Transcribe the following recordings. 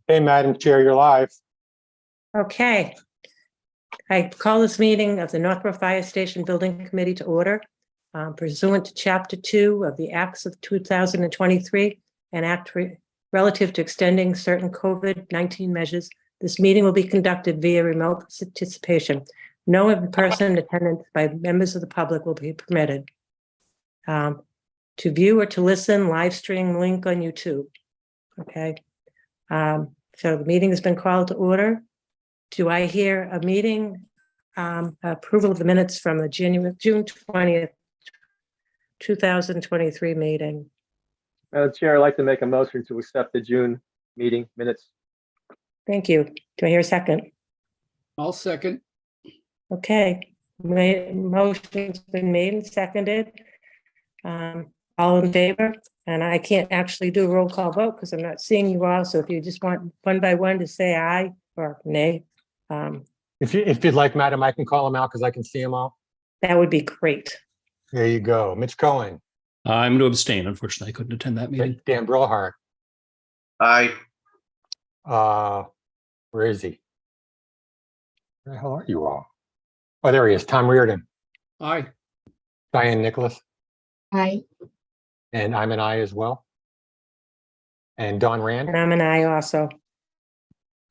Hey, Madam Chair, you're live. Okay. I call this meeting of the Northborough Fire Station Building Committee to order pursuant to Chapter 2 of the Acts of 2023 and Act relative to extending certain COVID-19 measures. This meeting will be conducted via remote participation. No in-person attendance by members of the public will be permitted. To view or to listen, live stream link on YouTube. Okay. So the meeting has been called to order. Do I hear a meeting approval of the minutes from the June 20th, 2023 meeting? Madam Chair, I'd like to make a motion to accept the June meeting minutes. Thank you. Do I hear a second? I'll second. Okay. Motion's been made and seconded. All in favor? And I can't actually do a roll call vote because I'm not seeing you all. So if you just want one by one to say aye or nay, If you'd like, Madam, I can call them out because I can see them all. that would be great. There you go. Mitch Cohen, I'm going to abstain. Unfortunately, I couldn't attend that meeting. Dan Brillhart. Aye. Where is he? Where the hell are you all? Oh, there he is. Tom Reardon, Aye. Diane Nicholas, Aye. and I'm an aye as well. And Don Rand. And I'm an aye also.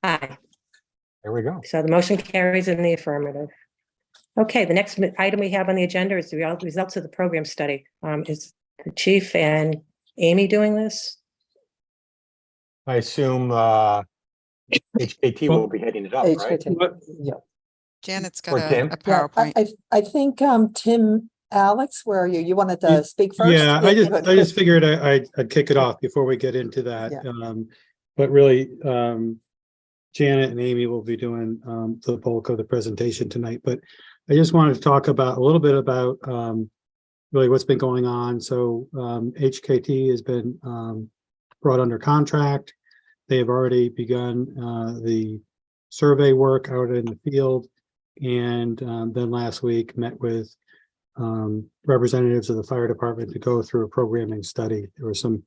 Aye. There we go. So the motion carries in the affirmative. Okay, the next item we have on the agenda is the results of the program study. Is the chief and Amy doing this? I assume HKT will be heading it up, right? HKT. Yeah. Janet's Or got Tim? a PowerPoint. I think Tim, Alex, where are you? You wanted to speak first? Yeah, I just figured I'd kick it off before we get into that. Yeah. But really, Janet and Amy will be doing the bulk of the presentation tonight. But I just wanted to talk about a little bit about really what's been going on. So HKT has been brought under contract. They have already begun the survey work out in the field, and then last week met with representatives of the fire department to go through a programming study. There were some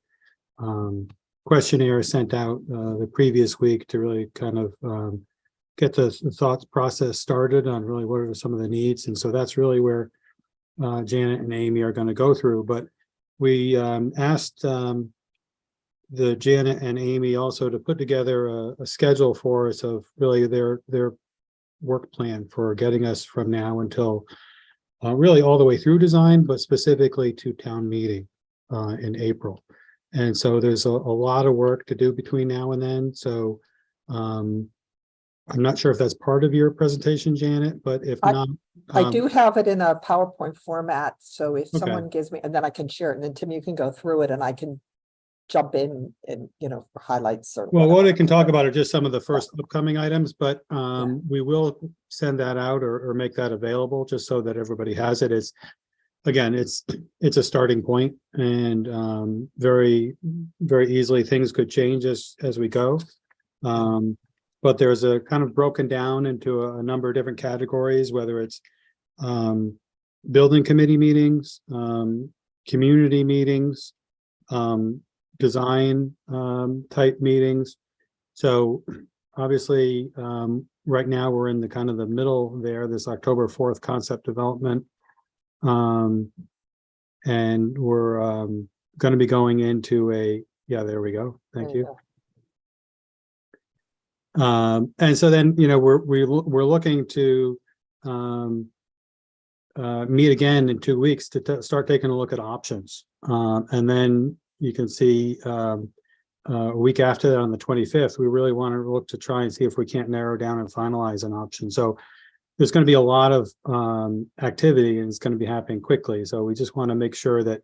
questionnaires sent out the previous week to really kind of get the thoughts process started on really what are some of the needs. And so that's really where Janet and Amy are going to go through. But we asked the Janet and Amy also to put together a schedule for us of really their work plan for getting us from now until really all the way through design, but specifically to town meeting in April. And so there's a lot of work to do between now and then. So I'm not sure if that's part of your presentation, Janet, but if not. I do have it in a PowerPoint format. So if someone gives me, and then I can share it, and then Tim, you can go through it and I can jump in and, highlights or Well, what I can talk about are just some of the first upcoming items, but we will send that out or make that available just so that everybody has it. Again, it's a starting point, and very, very easily things could change as we go. But there's a kind of broken down into a number of different categories, whether it's building committee meetings, community meetings, design type meetings. So obviously right now we're in the kind of the middle there, this October 4th concept development. And we're going to be going into there we go. Thank you. And so then, we're looking to meet again in 2 weeks to start taking a look at options. And then you can see a week after that on the 25th, we really want to look to try and see if we can't narrow down and finalize an option. So there's going to be a lot of activity, and it's going to be happening quickly. So we just want to make sure that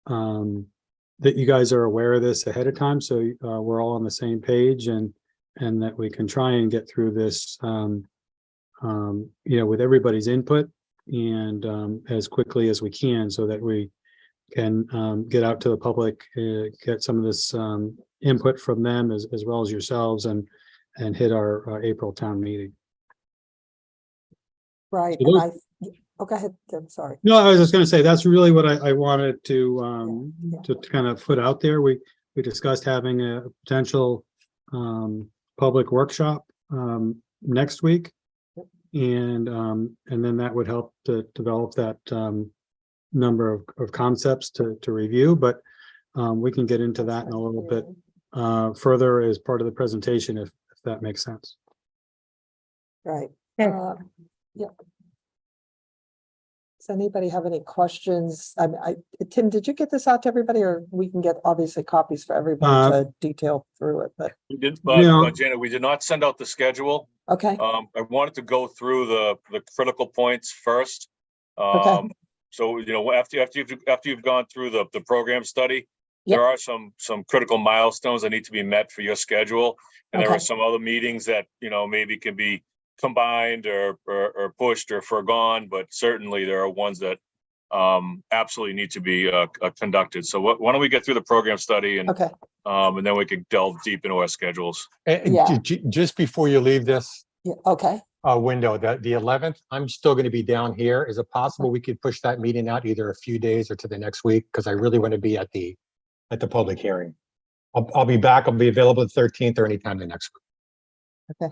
that you guys are aware of this ahead of time, so we're all on the same page, and that we can try and get through this, with everybody's input and as quickly as we can, so that we can get out to the public, get some of this input from them as well as yourselves, and hit our April town meeting. Right. So And go ahead, Tim, sorry. No, I was just going to say that's really what I wanted to kind of put out there. We discussed having a potential public workshop next week. And then that would help to develop that number of concepts to review, but we can get into that in a little bit further as part of the presentation, if that makes sense. Right. Okay. Yeah. Does anybody have any questions? Tim, did you get this out to everybody, or we can get obviously copies for everybody to detail through it, but We did, Yeah. Janet, we did not send out the schedule. okay, I wanted to go through the critical points first. Okay. So, after you've gone through the program study, Yep. there are some critical milestones that need to be met for your schedule. And there Okay. are some other meetings that, maybe can be combined or pushed or forgone, but certainly there are ones that absolutely need to be conducted. So why don't we get through the program study and okay, then we can delve deep into our schedules. And Yeah. just before you leave this yeah, okay. window, that the 11th, I'm still going to be down here. Is it possible we could push that meeting out either a few days or to the next week? Because I really want to be at the public hearing. I'll be back. I'll be available the 13th or anytime the next week.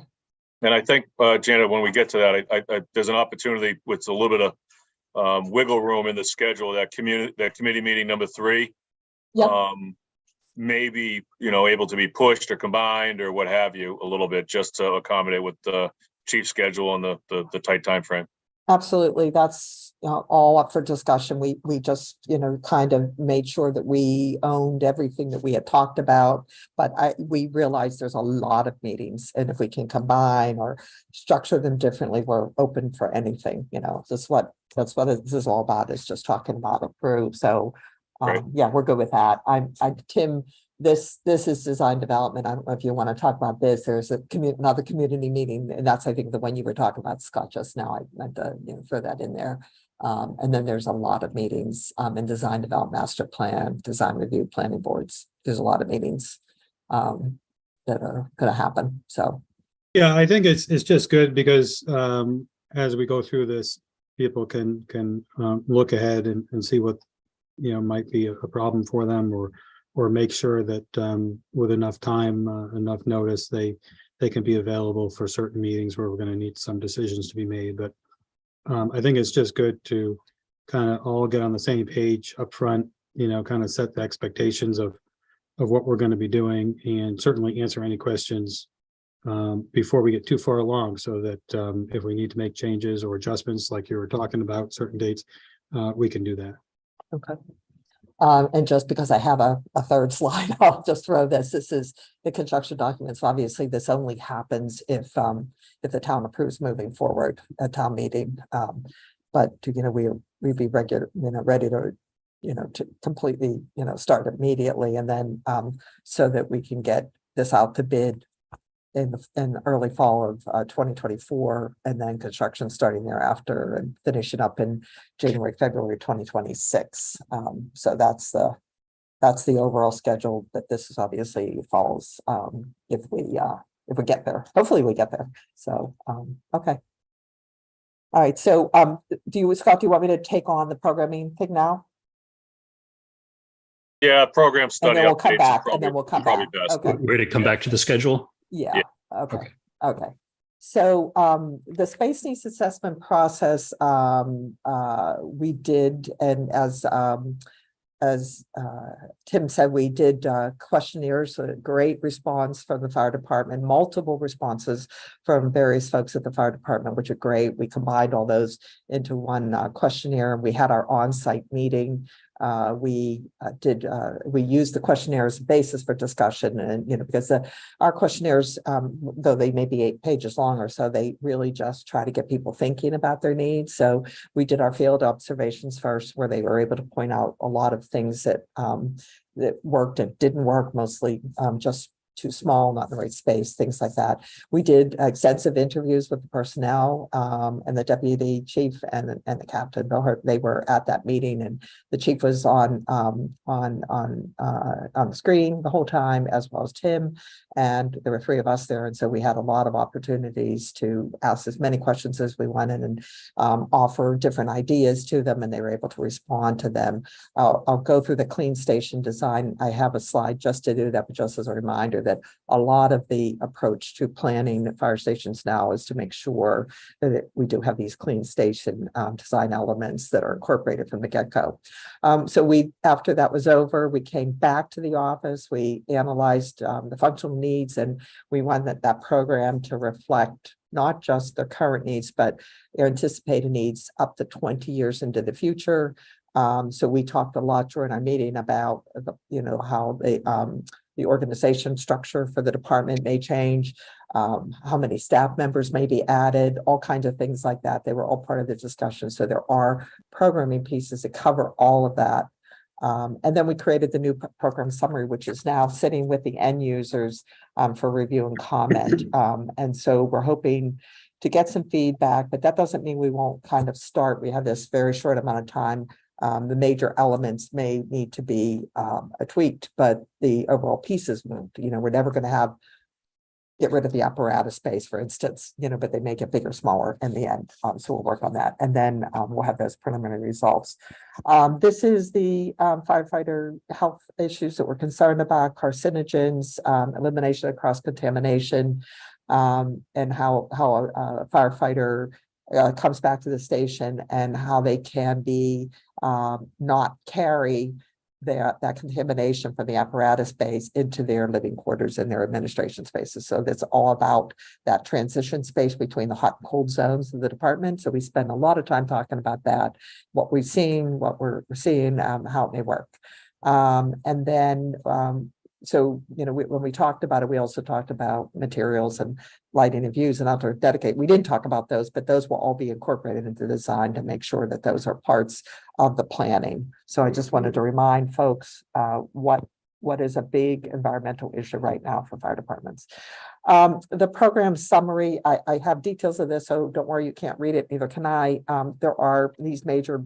And I think, Janet, when we get to that, I there's an opportunity with a little bit of wiggle room in the schedule, that committee meeting number 3. Yeah. Maybe, able to be pushed or combined or what have you a little bit, just to accommodate with the chief schedule and the tight time frame. Absolutely. That's all up for discussion. We just, kind of made sure that we owned everything that we had talked about, but we realized there's a lot of meetings, and if we can combine or structure them differently, we're open for anything, that's what this is all about, is just talking about it through. So, Great. yeah, we're good with that. Tim, this is design development. I don't know if you want to talk about this. There's another community meeting, and that's, I think, the one you were talking about, Scott, just now. I meant to throw that in there. And then there's a lot of meetings in design development, master plan, design review, planning boards. There's a lot of meetings that are going to happen. So Yeah, I think it's just good because as we go through this, people can look ahead and see what might be a problem for them, or make sure that with enough time, enough notice, they can be available for certain meetings where we're going to need some decisions to be made. But I think it's just good to kind of all get on the same page up front, kind of set the expectations of what we're going to be doing, and certainly answer any questions before we get too far along, so that if we need to make changes or adjustments, like you were talking about certain dates, we can do that. okay. And just because I have a third slide, I'll just throw this. This is the construction documents. Obviously, this only happens if the town approves moving forward at town meeting. But we'd be ready to to completely start immediately, and then so that we can get this out to bid in the early fall of 2024, and then construction starting thereafter and finishing up in January, February 2026. So that's the overall schedule, but this is obviously falls if we get there. Hopefully we get there. So okay. All right. So Scott, do you want me to take on the programming thing now? Yeah, program study. And then we'll come updates is back, probably- and then we'll come probably back. best. Okay. Ready to come back to the schedule? Yeah, Yeah. okay, okay. So the space needs assessment process, we did, and as Tim said, we did questionnaires, a great response from the fire department, multiple responses from various folks at the fire department, which are great. We combined all those into one questionnaire. We had our on-site meeting. We used the questionnaire as a basis for discussion, and because our questionnaires, though they may be 8 pages long or so, they really just try to get people thinking about their needs. So we did our field observations first, where they were able to point out a lot of things that worked and didn't work, mostly just too small, not in the right space, things like that. We did extensive interviews with the personnel and the deputy chief and the captain. They were at that meeting, and the chief was on the screen the whole time, as well as Tim. And there were 3 of us there, and so we had a lot of opportunities to ask as many questions as we wanted and offer different ideas to them, and they were able to respond to them. I'll go through the clean station design. I have a slide just to do that, but just as a reminder, that a lot of the approach to planning fire stations now is to make sure that we do have these clean station design elements that are incorporated from the get-go. So after that was over, we came back to the office, we analyzed the functional needs, and we wanted that program to reflect not just the current needs, but their anticipated needs up to 20 years into the future. So we talked a lot during our meeting about, how the organization structure for the department may change, how many staff members may be added, all kinds of things like that. They were all part of the discussion. So there are programming pieces that cover all of that. And then we created the new program summary, which is now sitting with the end users for review and comment. And so we're hoping to get some feedback, but that doesn't mean we won't kind of start. We have this very short amount of time. The major elements may need to be tweaked, but the overall pieces moved. We're never going to get rid of the apparatus space, for instance, but they make it bigger, smaller in the end. So we'll work on that. And then we'll have those preliminary results. This is the firefighter health issues that we're concerned about: carcinogens, elimination of cross-contamination, and how a firefighter comes back to the station and how they can be not carry that contamination from the apparatus space into their living quarters and their administration spaces. So that's all about that transition space between the hot and cold zones of the department. So we spend a lot of time talking about that, what we've seen, what we're seeing, how it may work. And then, when we talked about it, we also talked about materials and lighting and views and outdoor dedicate. We didn't talk about those, but those will all be incorporated into the design to make sure that those are parts of the planning. So I just wanted to remind folks what is a big environmental issue right now for fire departments. The program summary, I have details of this, so don't worry, you can't read it, neither can I. There are these major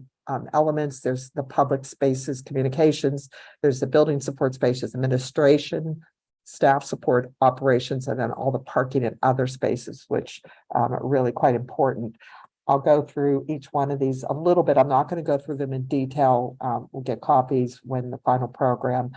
elements. There's the public spaces, communications, there's the building support spaces, administration, staff support, operations, and then all the parking and other spaces, which are really quite important. I'll go through each one of these a little bit. I'm not going to go through them in detail. We'll get copies when the final program.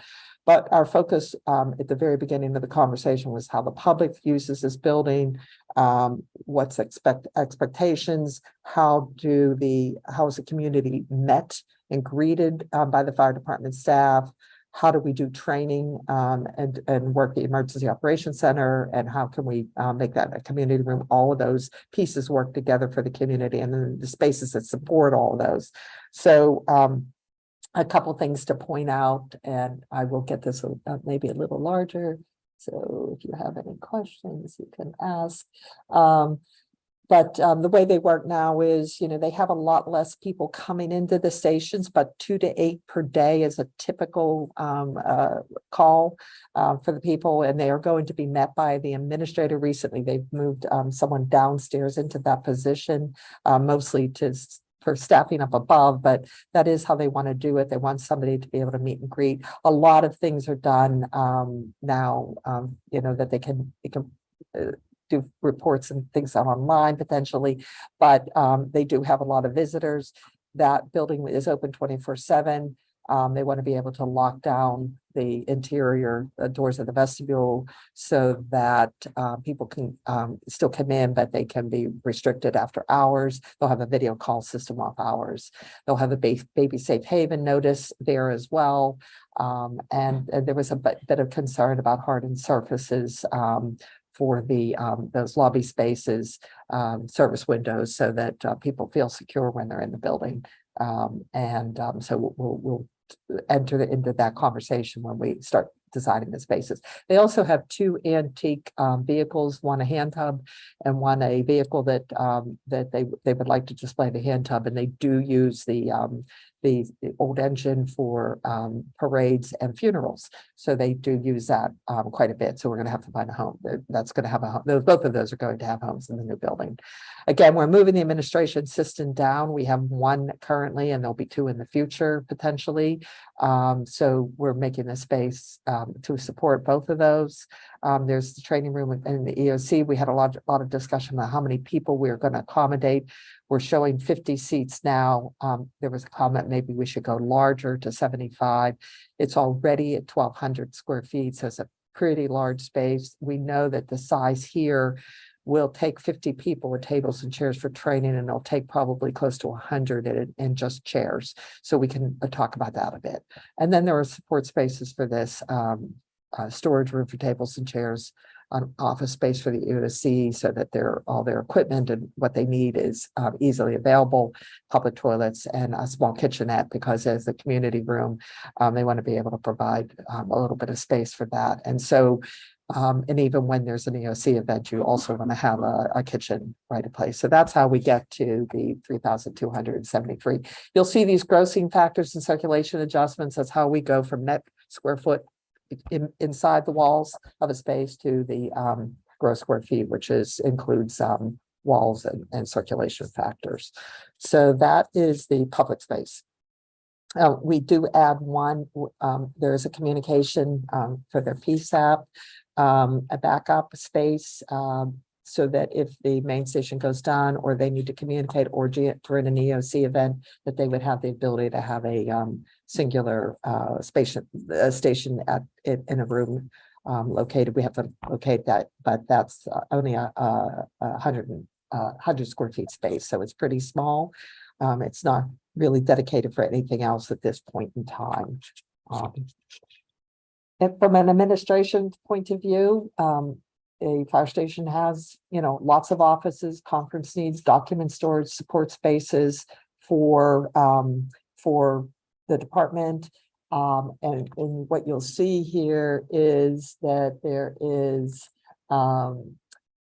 But our focus at the very beginning of the conversation was how the public uses this building, what's expectations, how is the community met and greeted by the fire department staff, how do we do training and work the emergency operations center, and how can we make that a community room? All of those pieces work together for the community, and then the spaces that support all of those. So a couple things to point out, and I will get this maybe a little larger. So if you have any questions, you can ask. But the way they work now is, they have a lot less people coming into the stations, but 2 to 8 per day is a typical call for the people, and they are going to be met by the administrator. Recently, they've moved someone downstairs into that position, mostly for staffing up above, but that is how they want to do it. They want somebody to be able to meet and greet. A lot of things are done now, that they can do reports and things out online potentially, but they do have a lot of visitors. That building is open 24/7. They want to be able to lock down the interior doors of the vestibule so that people can still come in, but they can be restricted after hours. They'll have a video call system off hours. They'll have a baby safe haven notice there as well. And there was a bit of concern about hardened surfaces for those lobby spaces, service windows, so that people feel secure when they're in the building. So we'll enter into that conversation when we start designing the spaces. They also have 2 antique vehicles, one a hand tub and one a vehicle that they would like to display the hand tub, and they do use the old engine for parades and funerals. So they do use that quite a bit. So we're going to have to find a home that's going to have a home. Both of those are going to have homes in the new building. Again, we're moving the administration system down. We have 1 currently, and there'll be 2 in the future potentially. So we're making the space to support both of those. There's the training room and the EOC. We had a lot of discussion about how many people we're going to accommodate. We're showing 50 seats now. There was a comment, maybe we should go larger to 75. It's already at 1,200 square feet, so it's a pretty large space. We know that the size here will take 50 people with tables and chairs for training, and it'll take probably close to 100 in just chairs. So we can talk about that a bit. And then there are support spaces for this, storage room for tables and chairs, office space for the USC so that all their equipment and what they need is easily available, public toilets, and a small kitchenette, because as a community room, they want to be able to provide a little bit of space for that. And so, and even when there's an EOC event, you also want to have a kitchen right in place. So that's how we get to the 3,273. You'll see these grossing factors and circulation adjustments. That's how we go from net square foot inside the walls of a space to the gross square feet, which includes walls and circulation factors. So that is the public space. We do add one, there is a communication for their PSAP, a backup space, so that if the main station goes down or they need to communicate or during an EOC event, that they would have the ability to have a singular station in a room located. We have to locate that, but that's only a 100 square feet space, so it's pretty small. It's not really dedicated for anything else at this point in time. And from an administration point of view, a fire station has, lots of offices, conference needs, document storage, support spaces for the department. And what you'll see here is that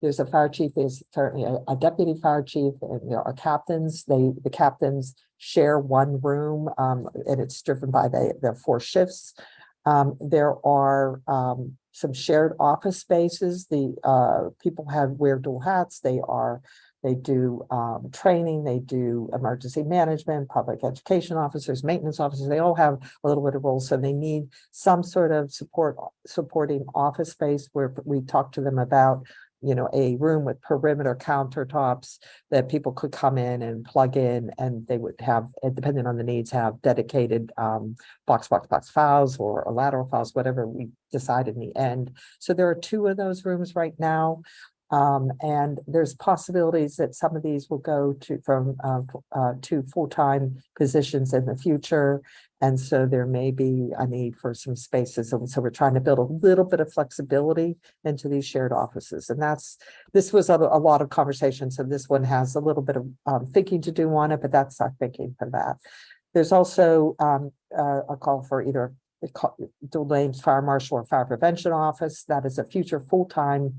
there's a fire chief, there's currently a deputy fire chief, and there are captains. The captains share one room, and it's driven by the 4 shifts. There are some shared office spaces. The people wear dual hats. They do training, they do emergency management, public education officers, maintenance officers. They all have a little bit of roles, so they need some sort of supporting office space where we talk to them about, a room with perimeter countertops that people could come in and plug in, and they would have, depending on the needs, have dedicated box files or lateral files, whatever we decide in the end. So there are 2 of those rooms right now. And there's possibilities that some of these will go to full-time positions in the future. And so there may be a need for some spaces. And so we're trying to build a little bit of flexibility into these shared offices. And this was a lot of conversation. So this one has a little bit of thinking to do on it, but that's our thinking for that. There's also a call for either dual names fire marshal or fire prevention office. That is a future full-time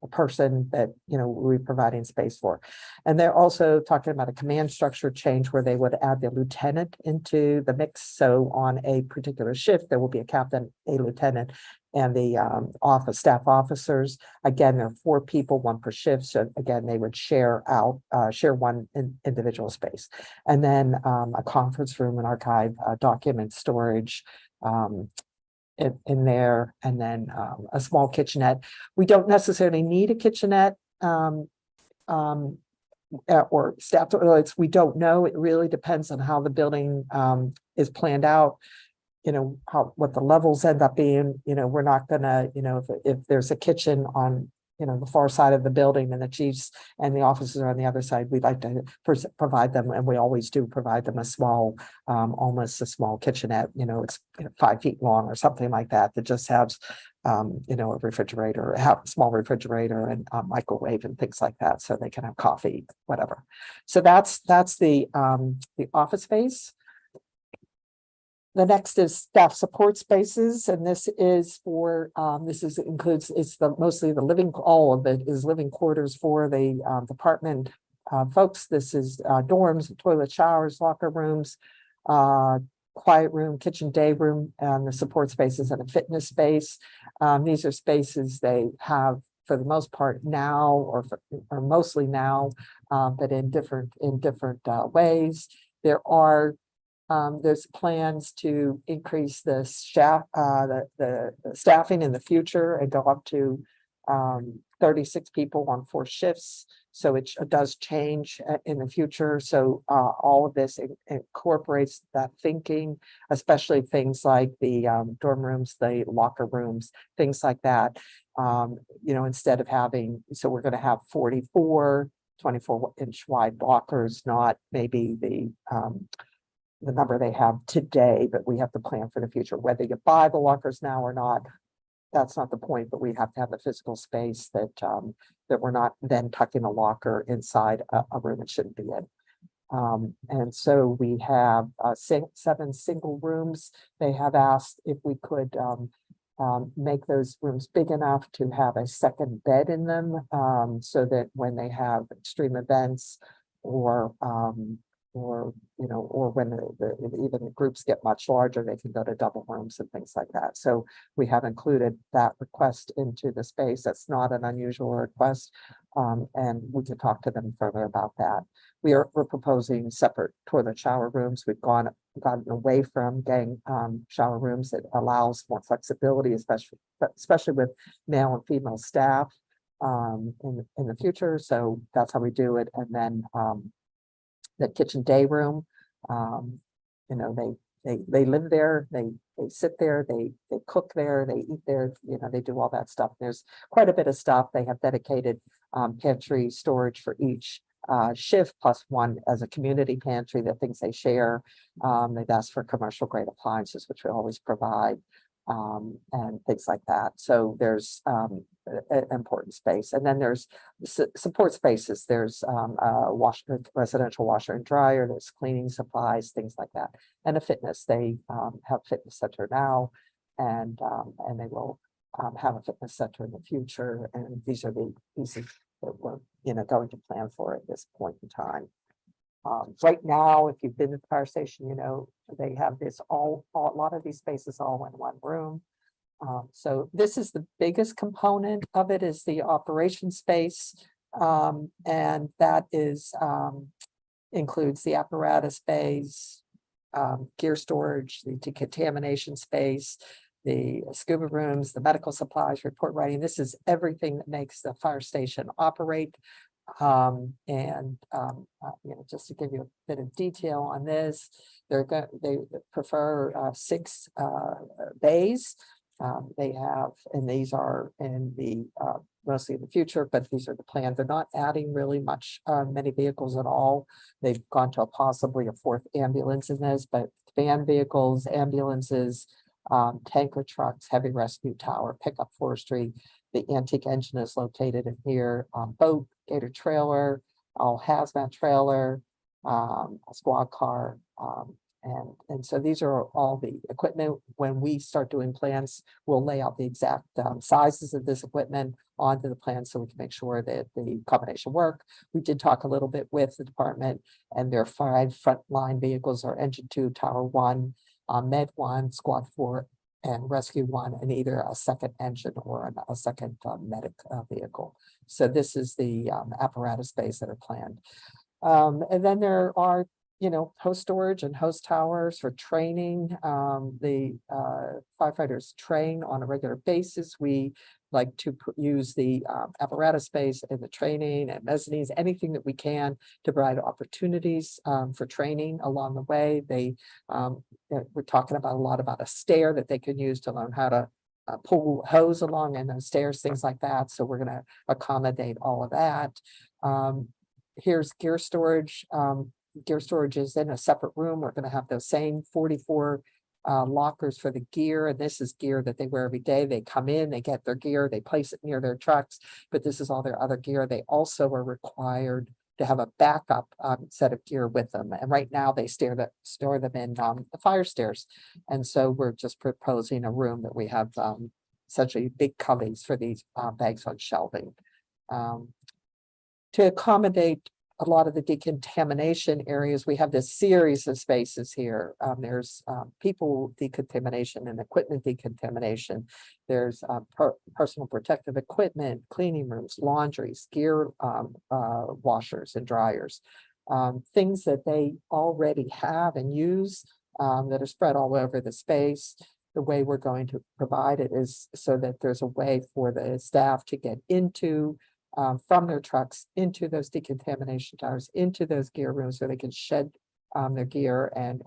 a person that we're providing space for. And they're also talking about a command structure change where they would add the lieutenant into the mix. So on a particular shift, there will be a captain, a lieutenant, and the staff officers. Again, there are 4 people, 1 per shift. So again, they would share one individual space. And then a conference room and archive document storage in there, and then a small kitchenette. We don't necessarily need a kitchenette or staff toilets. We don't know. It really depends on how the building is planned out. What the levels end up being. We're not gonna, if there's a kitchen on the far side of the building and the chiefs and the officers are on the other side, we'd like to provide them, and we always do provide them a small, almost a small kitchenette. It's 5 feet long or something like that just has, a refrigerator, have a small refrigerator and a microwave and things like that, so they can have coffee, whatever. So that's the office space. The next is staff support spaces, and this is for mostly the living. All of it is living quarters for the department folks. This is dorms, toilet, showers, locker rooms, quiet room, kitchen, day room, and the support spaces and a fitness space. These are spaces they have for the most part now, or mostly now, but in different ways. There's plans to increase the staffing in the future and go up to 36 people on 4 shifts. So it does change in the future. So all of this incorporates that thinking, especially things like the dorm rooms, the locker rooms, things like that. Instead of having, so we're going to have 44 24-inch wide lockers, not maybe the number they have today, but we have to plan for the future. Whether you buy the lockers now or not, that's not the point, but we have to have the physical space that we're not then tucking a locker inside a room it shouldn't be in. And so we have 7 single rooms. They have asked if we could make those rooms big enough to have a second bed in them, so that when they have extreme events or when even the groups get much larger, they can go to double rooms and things like that. So we have included that request into the space. That's not an unusual request, and we can talk to them further about that. We're proposing separate toilet shower rooms. We've gotten away from gang shower rooms. It allows more flexibility, especially with male and female staff in the future. So that's how we do it. And then the kitchen day room, they live there, they sit there, they cook there, they eat there, they do all that stuff. There's quite a bit of stuff. They have dedicated pantry storage for each shift, plus one as a community pantry, the things they share. They've asked for commercial grade appliances, which we always provide, and things like that. So there's an important space. And then there's support spaces. There's a residential washer and dryer, there's cleaning supplies, things like that. And a fitness. They have a fitness center now, and they will have a fitness center in the future. And these are the pieces that we're going to plan for at this point in time. Right now, if you've been to the fire station, they have a lot of these spaces all in one room. So this is the biggest component of it, is the operation space. And that includes the apparatus bays, gear storage, the decontamination space, the scuba rooms, the medical supplies, report writing. This is everything that makes the fire station operate. Just to give you a bit of detail on this, they prefer 6 bays. They have, and these are in the mostly in the future, but these are the plan. They're not adding really many vehicles at all. They've gone to possibly a 4th ambulance in this, but van vehicles, ambulances, tanker trucks, heavy rescue tower, pickup forestry. The antique engine is located in here, boat, gator trailer, all hazmat trailer, a squad car. And so these are all the equipment. When we start doing plans, we'll lay out the exact sizes of this equipment onto the plan so we can make sure that the combination work. We did talk a little bit with the department, and their 5 frontline vehicles are Engine 2, Tower 1, Med 1, Squad 4, and Rescue 1, and either a second engine or a second medic vehicle. So this is the apparatus space that are planned. And then there are, host storage and host towers for training. The firefighters train on a regular basis. We like to use the apparatus space and the training and mezzanines, anything that we can to provide opportunities for training along the way. We're talking about a lot about a stair that they can use to learn how to pull hose along and those stairs, things like that. So we're going to accommodate all of that. Here's gear storage. Gear storage is in a separate room. We're going to have those same 44 lockers for the gear. And this is gear that they wear every day. They come in, they get their gear, they place it near their trucks, but this is all their other gear. They also are required to have a backup set of gear with them. And right now they store them in the fire stairs. And so we're just proposing a room that we have essentially big cubbies for these bags on shelving. To accommodate a lot of the decontamination areas, we have this series of spaces here. There's people decontamination and equipment decontamination. There's personal protective equipment, cleaning rooms, laundries, gear washers and dryers, things that they already have and use that are spread all over the space. The way we're going to provide it is so that there's a way for the staff to get into from their trucks into those decontamination towers, into those gear rooms so they can shed their gear and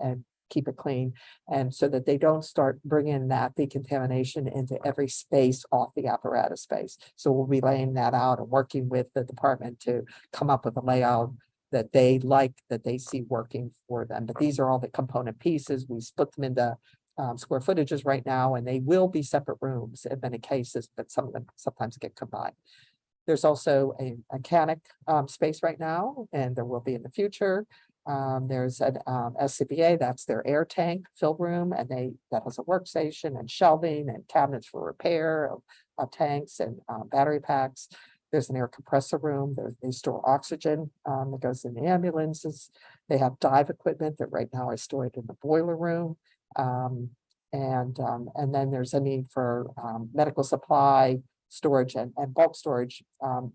keep it clean. And so that they don't start bringing that decontamination into every space off the apparatus space. So we'll be laying that out and working with the department to come up with a layout that they like, that they see working for them. But these are all the component pieces. We split them into square footages right now, and they will be separate rooms in many cases, but some of them sometimes get combined. There's also a mechanic space right now, and there will be in the future. There's an SCBA, that's their air tank fill room, and that has a workstation and shelving and cabinets for repair of tanks and battery packs. There's an air compressor room. They store oxygen that goes in the ambulances. They have dive equipment that right now is stored in the boiler room. And then there's a need for medical supply storage and bulk storage.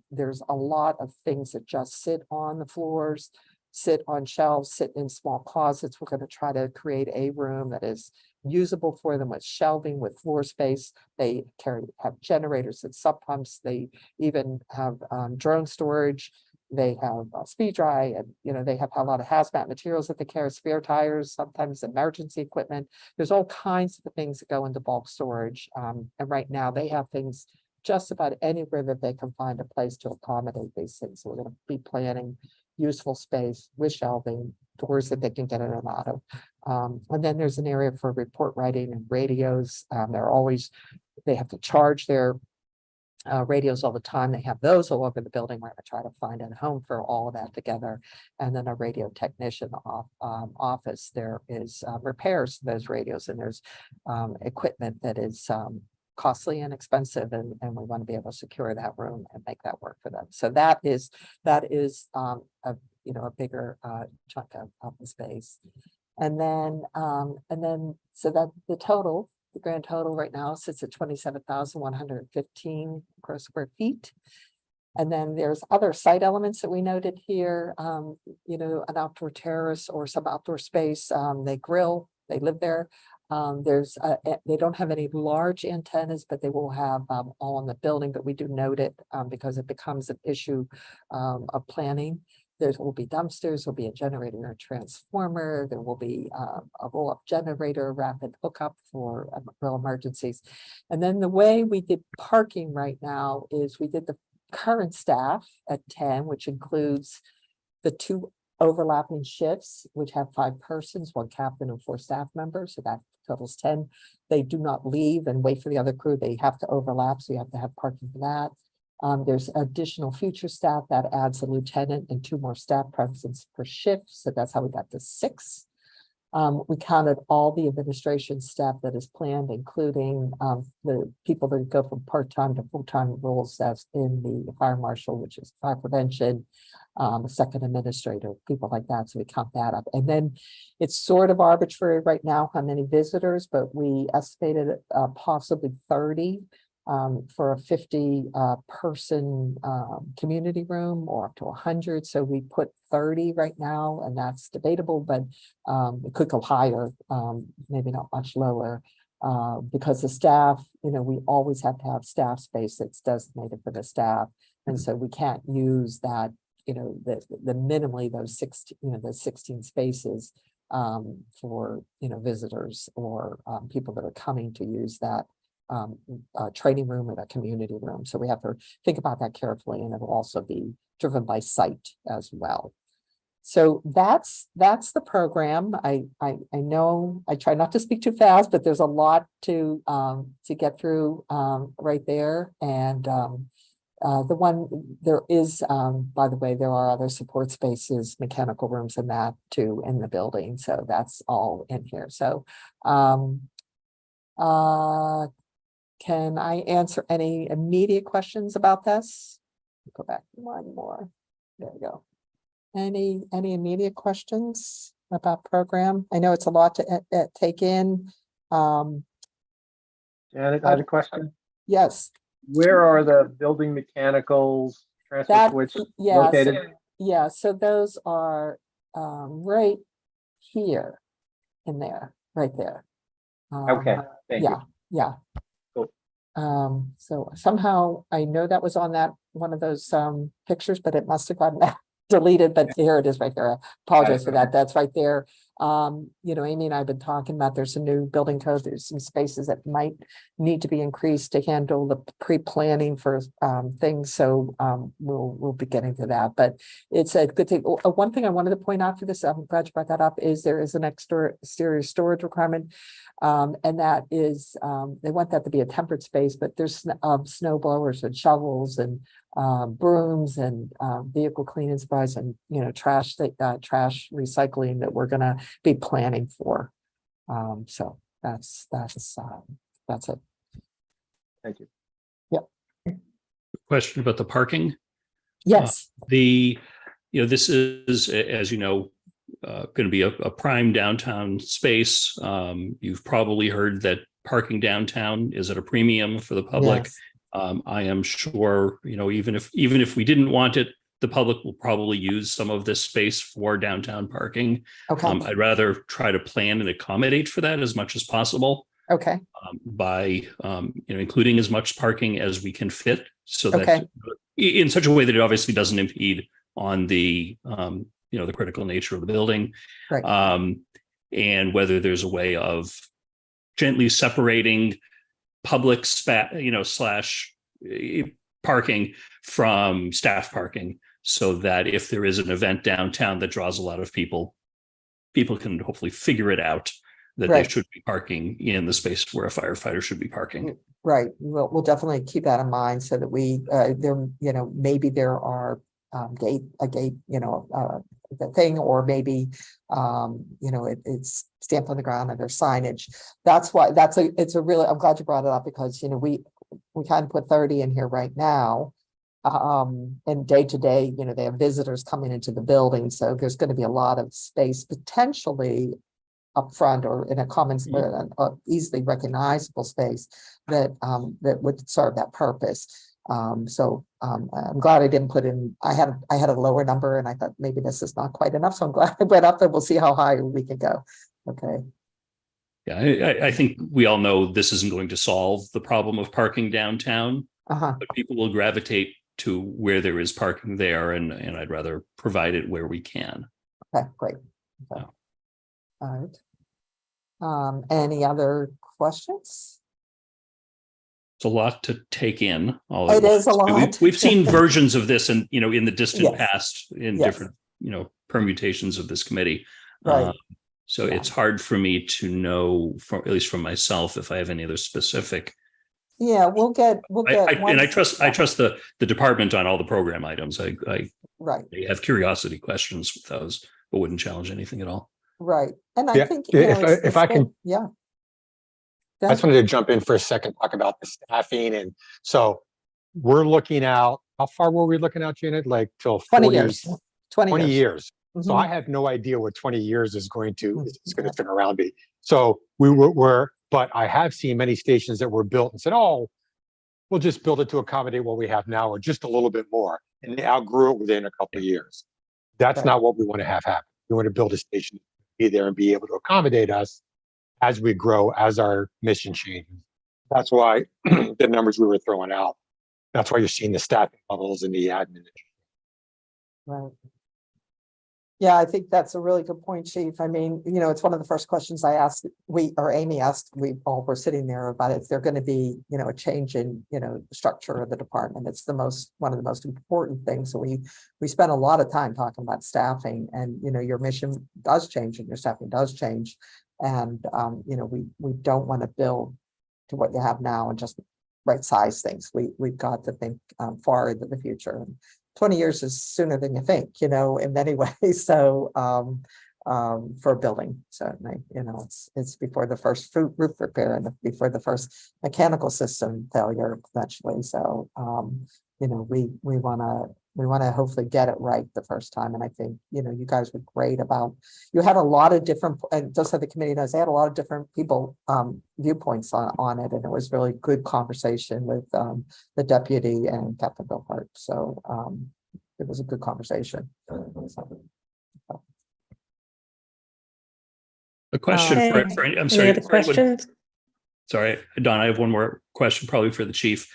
There's a lot of things that just sit on the floors, sit on shelves, sit in small closets. We're going to try to create a room that is usable for them with shelving, with floor space. They have generators and sub pumps. They even have drone storage. They have speed dry, and they have a lot of hazmat materials that they carry, spare tires, sometimes emergency equipment. There's all kinds of things that go into bulk storage. And right now they have things just about anywhere that they can find a place to accommodate these things. So we're going to be planning useful space with shelving, doors that they can get in and out of. And then there's an area for report writing and radios. They have to charge their radios all the time. They have those all over the building. We're going to try to find a home for all of that together. And then a radio technician office. There is repairs to those radios, and there's equipment that is costly and expensive, and we want to be able to secure that room and make that work for them. So that is a bigger chunk of the space. And then so that the grand total right now sits at 27,115 gross square feet. And then there's other site elements that we noted here, an outdoor terrace or some outdoor space. They grill, they live there. They don't have any large antennas, but they will have all in the building, but we do note it because it becomes an issue of planning. There will be dumpsters, there'll be a generator and a transformer, there will be a roll-up generator, rapid hookup for real emergencies. And then the way we did parking right now is we did the current staff at 10, which includes the 2 overlapping shifts, which have 5 persons, 1 captain and 4 staff members. So that totals 10. They do not leave and wait for the other crew. They have to overlap. So you have to have parking for that. There's additional future staff that adds a lieutenant and 2 more staff presence per shift. So that's how we got to 6. We counted all the administration staff that is planned, including the people that go from part-time to full-time roles as in the fire marshal, which is fire prevention, second administrator, people like that. So we count that up. And then it's sort of arbitrary right now how many visitors, but we estimated possibly 30 for a 50 person community room, or up to 100. So we put 30 right now, and that's debatable, but it could go higher, maybe not much lower, because the staff, we always have to have staff space that's designated for the staff. And so we can't use that, the minimally those 16 spaces for, visitors or people that are coming to use that training room or that community room. So we have to think about that carefully, and it will also be driven by site as well. So that's the program. I know I try not to speak too fast, but there's a lot to get through right there. And there is, by the way, there are other support spaces, mechanical rooms and that too in the building. So that's all in here. So can I answer any immediate questions about this? Go back one more. There we go. Any immediate questions about program? I know it's a lot to take in. Janet, I have a question. Yes. Where are the building mechanicals, transfer switch located? So those are right here in there, right there. Okay, thank you. Yeah. Cool. So somehow I know that was on that one of those pictures, but it must have gotten deleted, but here it is right there. I apologize for that. That's right there. You know, Amy and I have been talking about, there's a new building code. There's some spaces that might need to be increased to handle the pre-planning for things. So we'll be getting to that, but it's a good thing. One thing I wanted to point out for this, I'm glad you brought that up, is there is an exterior storage requirement. And that is, they want that to be a tempered space, but there's snow blowers and shovels and brooms and vehicle cleaning supplies and, you know, trash recycling that we're gonna be planning for. So that's it. Thank you. Question about the parking. Yes, This is, as you know, going to be a prime downtown space. You've probably heard that parking downtown is at a premium for the public. yes. I am sure, even if we didn't want it, the public will probably use some of this space for downtown parking. Okay, I'd rather try to plan and accommodate for that as much as possible okay, by including as much parking as we can fit, so that Okay. in such a way that it obviously doesn't impede on the the critical nature of the building. Right. And whether there's a way of gently separating public slash parking from staff parking, so that if there is an event downtown that draws a lot of people can hopefully figure it out that they Right. should be parking in the space where a firefighter should be parking. right. We'll definitely keep that in mind so that we, maybe there are a gate, the thing, or maybe, it's stamped on the ground and there's signage. That's why I'm glad you brought it up, because, we kind of put 30 in here right now. And day to day, they have visitors coming into the building. So there's going to be a lot of space potentially up front or in a common, easily recognizable space that would serve that purpose. So I'm glad I didn't put in, I had a lower number and I thought maybe this is not quite enough. So I'm glad I went up and we'll see how high we can go. Okay. Yeah, I think we all know this isn't going to solve the problem of parking downtown, Uh-huh. but people will gravitate to where there is parking there, and I'd rather provide it where we can. Okay, great. Okay. Yeah. All right. Any other questions? It's a lot to take in. It is a lot. We've seen versions of this in the distant Yes. past in Yes. different permutations of this committee. Right. So Yeah. it's hard for me to know, at least from myself, if I have any other specific. Yeah, we'll get. I trust the department on all the program items. I Right, have curiosity questions with those, but wouldn't challenge anything at all. right. And I Yeah, think. if I can- Yeah. I just wanted to jump in for a second, talk about the staffing. And so we're looking out, how far were we looking out, Janet? Like till 20 40 years. 20 years. So Mhm. I have no idea what 20 years is going to Mhm. turn around be. So but I have seen many stations that were built and said, oh, we'll just build it to accommodate what we have now, or just a little bit more. And they outgrew it within a couple of years. That's Right. not what we want to have happen. We want to build a station, be there and be able to accommodate us as we grow, as our mission changes. That's why the numbers we were throwing out, that's why you're seeing the staffing levels and the admin. Right. Yeah, I think that's a really good point, Chief. I mean, it's one of the first questions I asked, Amy asked, we all were sitting there about it. Is there going to be, a change in, the structure of the department? It's one of the most important things. So we spent a lot of time talking about staffing, and, your mission does change and your staffing does change. And, we don't want to build to what you have now and just right size things. We've got to think far into the future. And 20 years is sooner than you think, in many ways. So for building, certainly, it's before the first roof repair and before the first mechanical system failure potentially. So we want to hopefully get it right the first time. And I think you guys were great about, you had a lot of different, and just so the committee knows, they had a lot of different people viewpoints on it, and it was really good conversation with the deputy and Captain Bill Hart. So it was a good conversation. A question Okay. for I'm Any sorry. other questions? Sorry, Don, I have one more question, probably for the chief.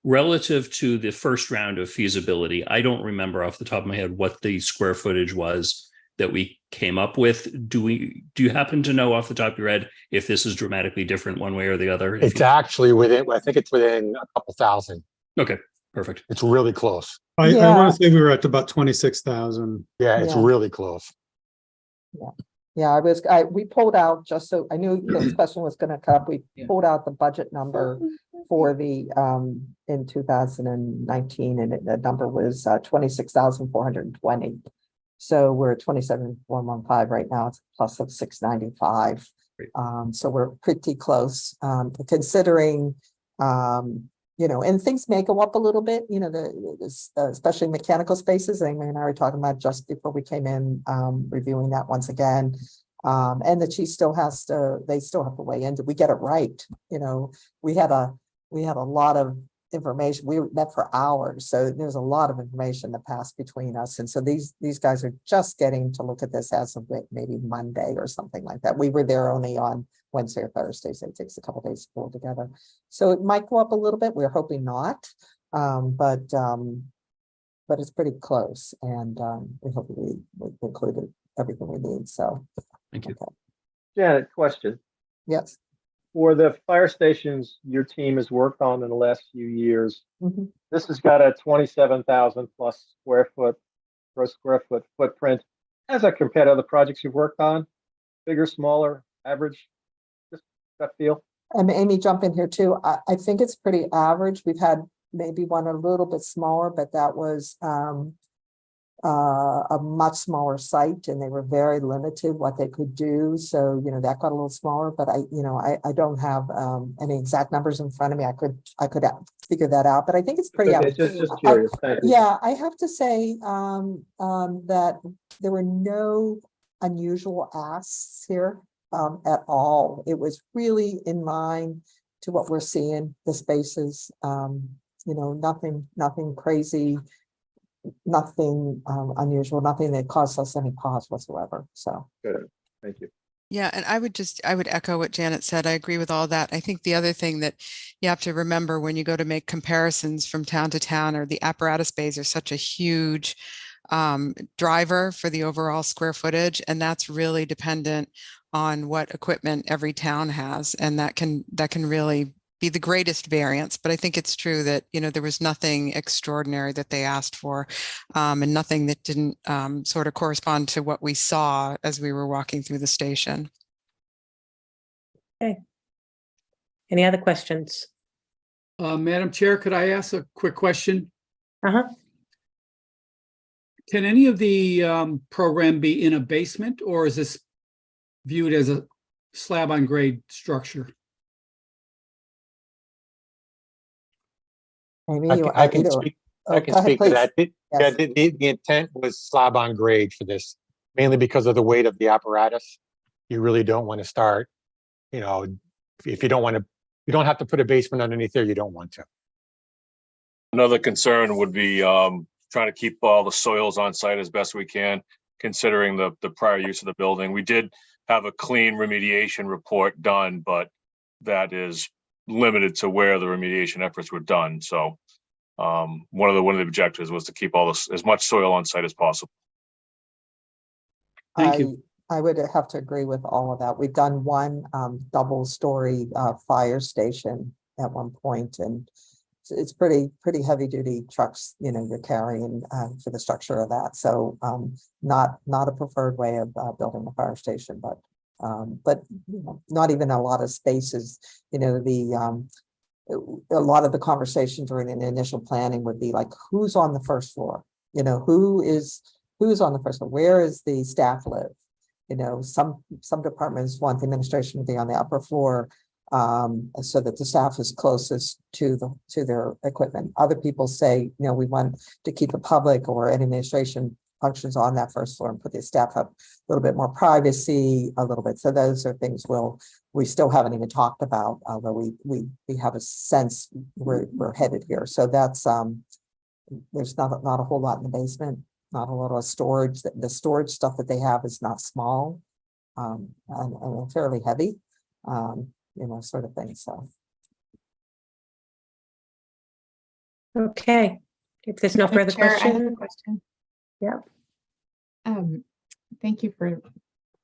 relative to the first round of feasibility, I don't remember off the top of my head what the square footage was that we came up with. Do you happen to know off the top of your head if this is dramatically different one way or the other? It's actually within, I think it's within a couple thousand. Okay, perfect. It's really close. I Yeah. want to say we were at about 26,000. Yeah, it's Yeah. really close. Yeah, we pulled out, just so I knew this question was gonna come up, we pulled out the budget number for the, in 2019, and the number was 26,420. So we're at 27,115 right now, it's a plus of 695. Great. So we're pretty close, considering, and things may go up a little bit, especially mechanical spaces. Amy and I were talking about just before we came in, reviewing that once again. And the chief they still have to weigh in. Did we get it right? We had a lot of information. We met for hours. So there's a lot of information that passed between us. And so these guys are just getting to look at this as of maybe Monday or something like that. We were there only on Wednesday or Thursday, so it takes a couple days to pull together. So it might go up a little bit. We're hoping not, but it's pretty close, and we hope we included everything we need. So, Thank you. Okay. Janet, question. Yes. For the fire stations your team has worked on in the last few years, Mhm. this has got a 27,000 plus gross square foot footprint. How does that compare to other projects you've worked on? Bigger, smaller, average? Just that feel? And Amy, jump in here too. I think it's pretty average. We've had maybe one a little bit smaller, but that was a much smaller site, and they were very limited what they could do. So, that got a little smaller, but I don't have any exact numbers in front of me. I could figure that out, but I think it's pretty Okay, average. just curious. Thank you. Yeah, I have to say that there were no unusual asks here at all. It was really in line to what we're seeing, the spaces, nothing crazy, nothing unusual, nothing that caused us any pause whatsoever. So Good. Thank you. Yeah, and I would echo what Janet said. I agree with all that. I think the other thing that you have to remember when you go to make comparisons from town to town, or the apparatus bays are such a huge driver for the overall square footage, and that's really dependent on what equipment every town has, and that can really be the greatest variance. But I think it's true that there was nothing extraordinary that they asked for, and nothing that didn't sort of correspond to what we saw as we were walking through the station. Okay. Any other questions? Madam Chair, could I ask a quick question? Uh-huh. Can any of the program be in a basement, or is this viewed as a slab on grade structure? Amy, I can speak go ahead, to please. that. Yes. The intent was slab on grade for this, mainly because of the weight of the apparatus. You really don't want to start, if you don't want to, you don't have to put a basement underneath there. You don't want to. Another concern would be trying to keep all the soils on site as best we can, considering the prior use of the building. We did have a clean remediation report done, but that is limited to where the remediation efforts were done. So one of the objectives was to keep all this, as much soil on site as possible. Thank you. I would have to agree with all of that. We've done one double-story fire station at one point, and it's pretty heavy duty trucks, you're carrying for the structure of that. So not a preferred way of building a fire station, but not even a lot of spaces. A lot of the conversation during the initial planning would be like, who's on the first floor? Who's on the first floor? Where is the staff live? Some departments want the administration to be on the upper floor, so that the staff is closest to their equipment. Other people say, we want to keep the public or administration functions on that first floor and put the staff up a little bit more privacy, a little bit. So those are things we still haven't even talked about, although we have a sense we're headed here. So that's there's not a whole lot in the basement, not a lot of storage. The storage stuff that they have is not small, and fairly heavy, sort of thing. So Okay, if there's no Madam further Chair, I have a question, question. Yeah. Thank you for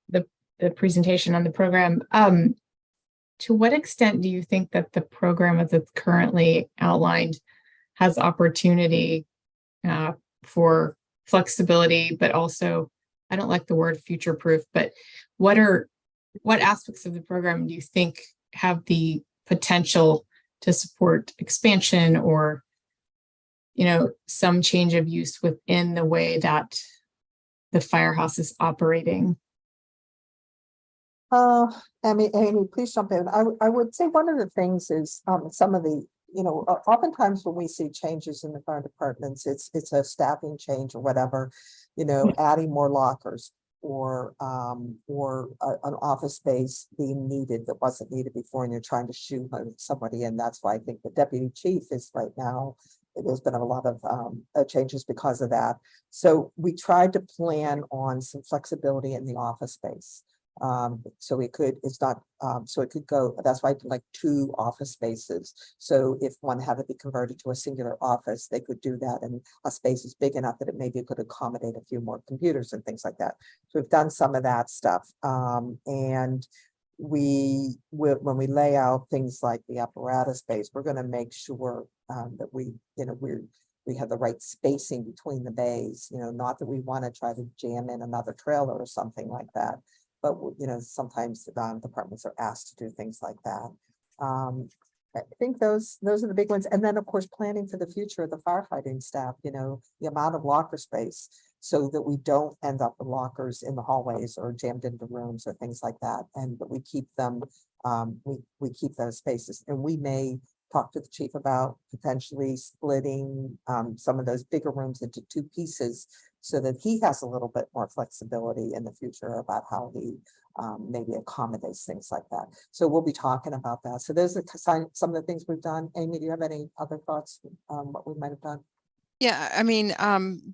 the presentation on the program. To what extent do you think that the program as it's currently outlined has opportunity for flexibility, but also, I don't like the word future-proof, but what aspects of the program do you think have the potential to support expansion or, some change of use within the way that the firehouse is operating? Amy, please jump in. I would say one of the things is, some of the, oftentimes when we see changes in the fire departments, it's a staffing change or whatever, adding more lockers or an office space being needed that wasn't needed before, and you're trying to shoot somebody in. That's why I think the deputy chief is right now. There's been a lot of changes because of that. So we tried to plan on some flexibility in the office space. So it could go, that's why I did like 2 office spaces. So if one had to be converted to a singular office, they could do that, and a space is big enough that it maybe could accommodate a few more computers and things like that. So we've done some of that stuff. And when we lay out things like the apparatus space, we're going to make sure that we have the right spacing between the bays, not that we want to try to jam in another trailer or something like that. But, sometimes departments are asked to do things like that. I think those are the big ones. And then, of course, planning for the future of the firefighting staff, the amount of locker space, so that we don't end up with lockers in the hallways or jammed into rooms or things like that. And that we keep them, we keep those spaces. And we may talk to the chief about potentially splitting some of those bigger rooms into 2 pieces, so that he has a little bit more flexibility in the future about how he maybe accommodates things like that. So we'll be talking about that. So those are some of the things we've done. Amy, do you have any other thoughts on what we might have done? Yeah, I mean,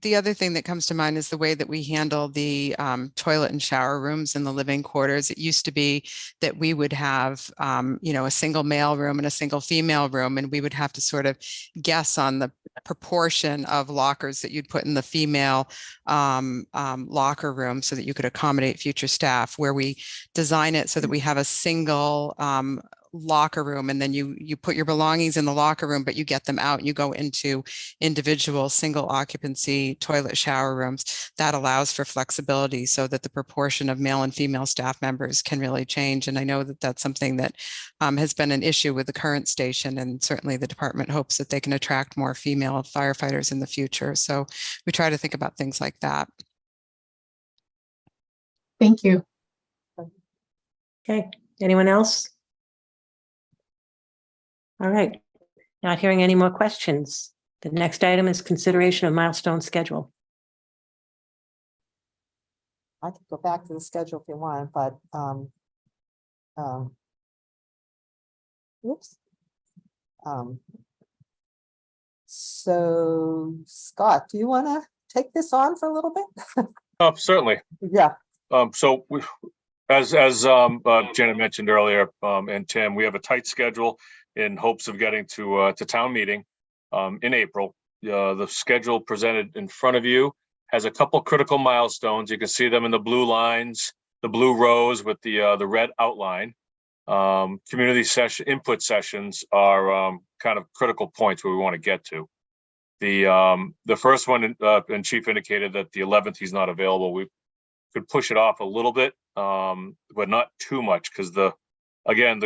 the other thing that comes to mind is the way that we handle the toilet and shower rooms in the living quarters. It used to be that we would have, a single male room and a single female room, and we would have to sort of guess on the proportion of lockers that you'd put in the female locker room so that you could accommodate future staff, where we design it so that we have a single locker room, and then you put your belongings in the locker room, but you get them out and you go into individual single occupancy toilet shower rooms. That allows for flexibility so that the proportion of male and female staff members can really change. And I know that that's something that has been an issue with the current station, and certainly the department hopes that they can attract more female firefighters in the future. So we try to think about things like that. Thank you. Okay, anyone else? All right, not hearing any more questions. The next item is consideration of milestone schedule. I could go back to the schedule if you want, but oops. So Scott, do you want to take this on for a little bit? Oh, certainly. Yeah. So as Janet mentioned earlier, and Tim, we have a tight schedule in hopes of getting to town meeting in April. The schedule presented in front of you has a couple critical milestones. You can see them in the blue lines, the blue rows with the red outline. Community session input sessions are kind of critical points where we want to get to. The first one, and Chief indicated that the 11th he's not available. We could push it off a little bit, but not too much, because the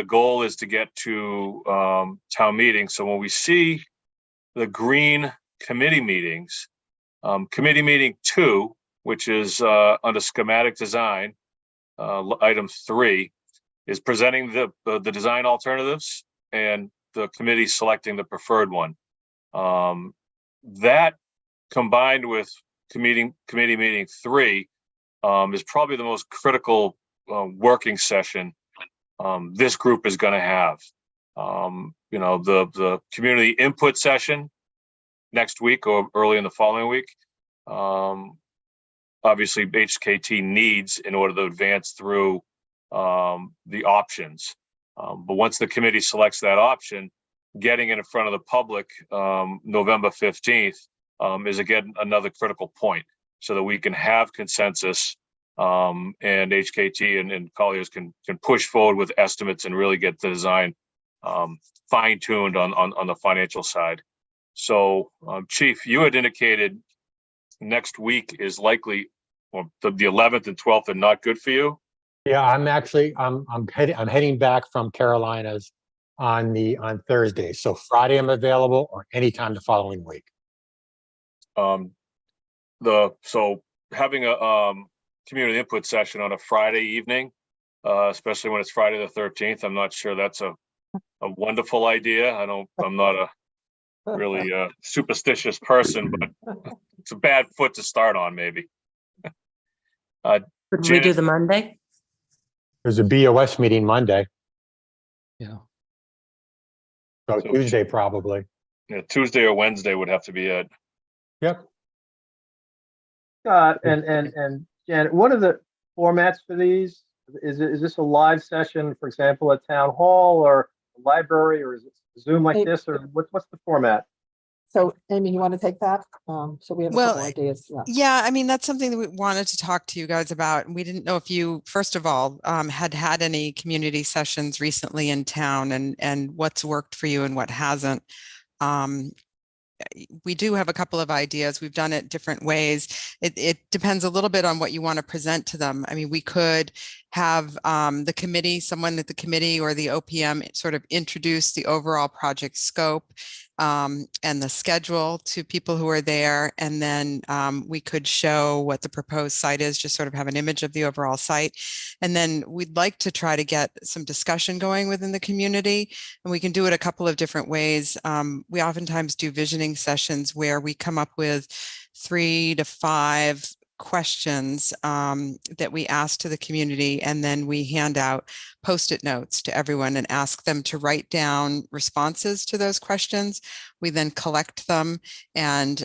goal is to get to town meeting. So when we see the green committee meetings, committee meeting 2, which is under schematic design, item 3, is presenting the design alternatives and the committee selecting the preferred one. That combined with committee meeting 3 is probably the most critical working session this group is going to have. The community input session next week or early in the following week. Obviously, HKT needs in order to advance through the options. But once the committee selects that option, getting it in front of the public November 15th is again another critical point, so that we can have consensus and HKT and Colliers can push forward with estimates and really get the design fine-tuned on the financial side. So Chief, you had indicated next week is likely, or the 11th and 12th are not good for you. Yeah, I'm heading back from Carolinas on Thursday. So Friday I'm available, or anytime the following week. So having a community input session on a Friday evening, especially when it's Friday the 13th, I'm not sure that's a wonderful idea. I'm not a really superstitious person, but it's a bad foot to start on, maybe. Could we do Janet? the Monday? There's a BOS meeting Monday, Yeah. so So- Tuesday probably. Yeah, Tuesday or Wednesday would have to be it. Yep. And Janet, what are the formats for these? Is this a live session, for example, at town hall or a library, or is it Zoom like this, or what's the format? So Amy, you want to take that? So we have a Well, couple ideas. Yeah. Yeah, I mean, that's something that we wanted to talk to you guys about. And we didn't know if you, first of all, had any community sessions recently in town and what's worked for you and what hasn't. We do have a couple of ideas. We've done it different ways. It depends a little bit on what you want to present to them. I mean, we could have the committee, someone at the committee or the OPM sort of introduce the overall project scope and the schedule to people who are there. And then we could show what the proposed site is, just sort of have an image of the overall site. And then we'd like to try to get some discussion going within the community. And we can do it a couple of different ways. We oftentimes do visioning sessions where we come up with 3 to 5 questions that we ask to the community, and then we hand out Post-it notes to everyone and ask them to write down responses to those questions. We then collect them and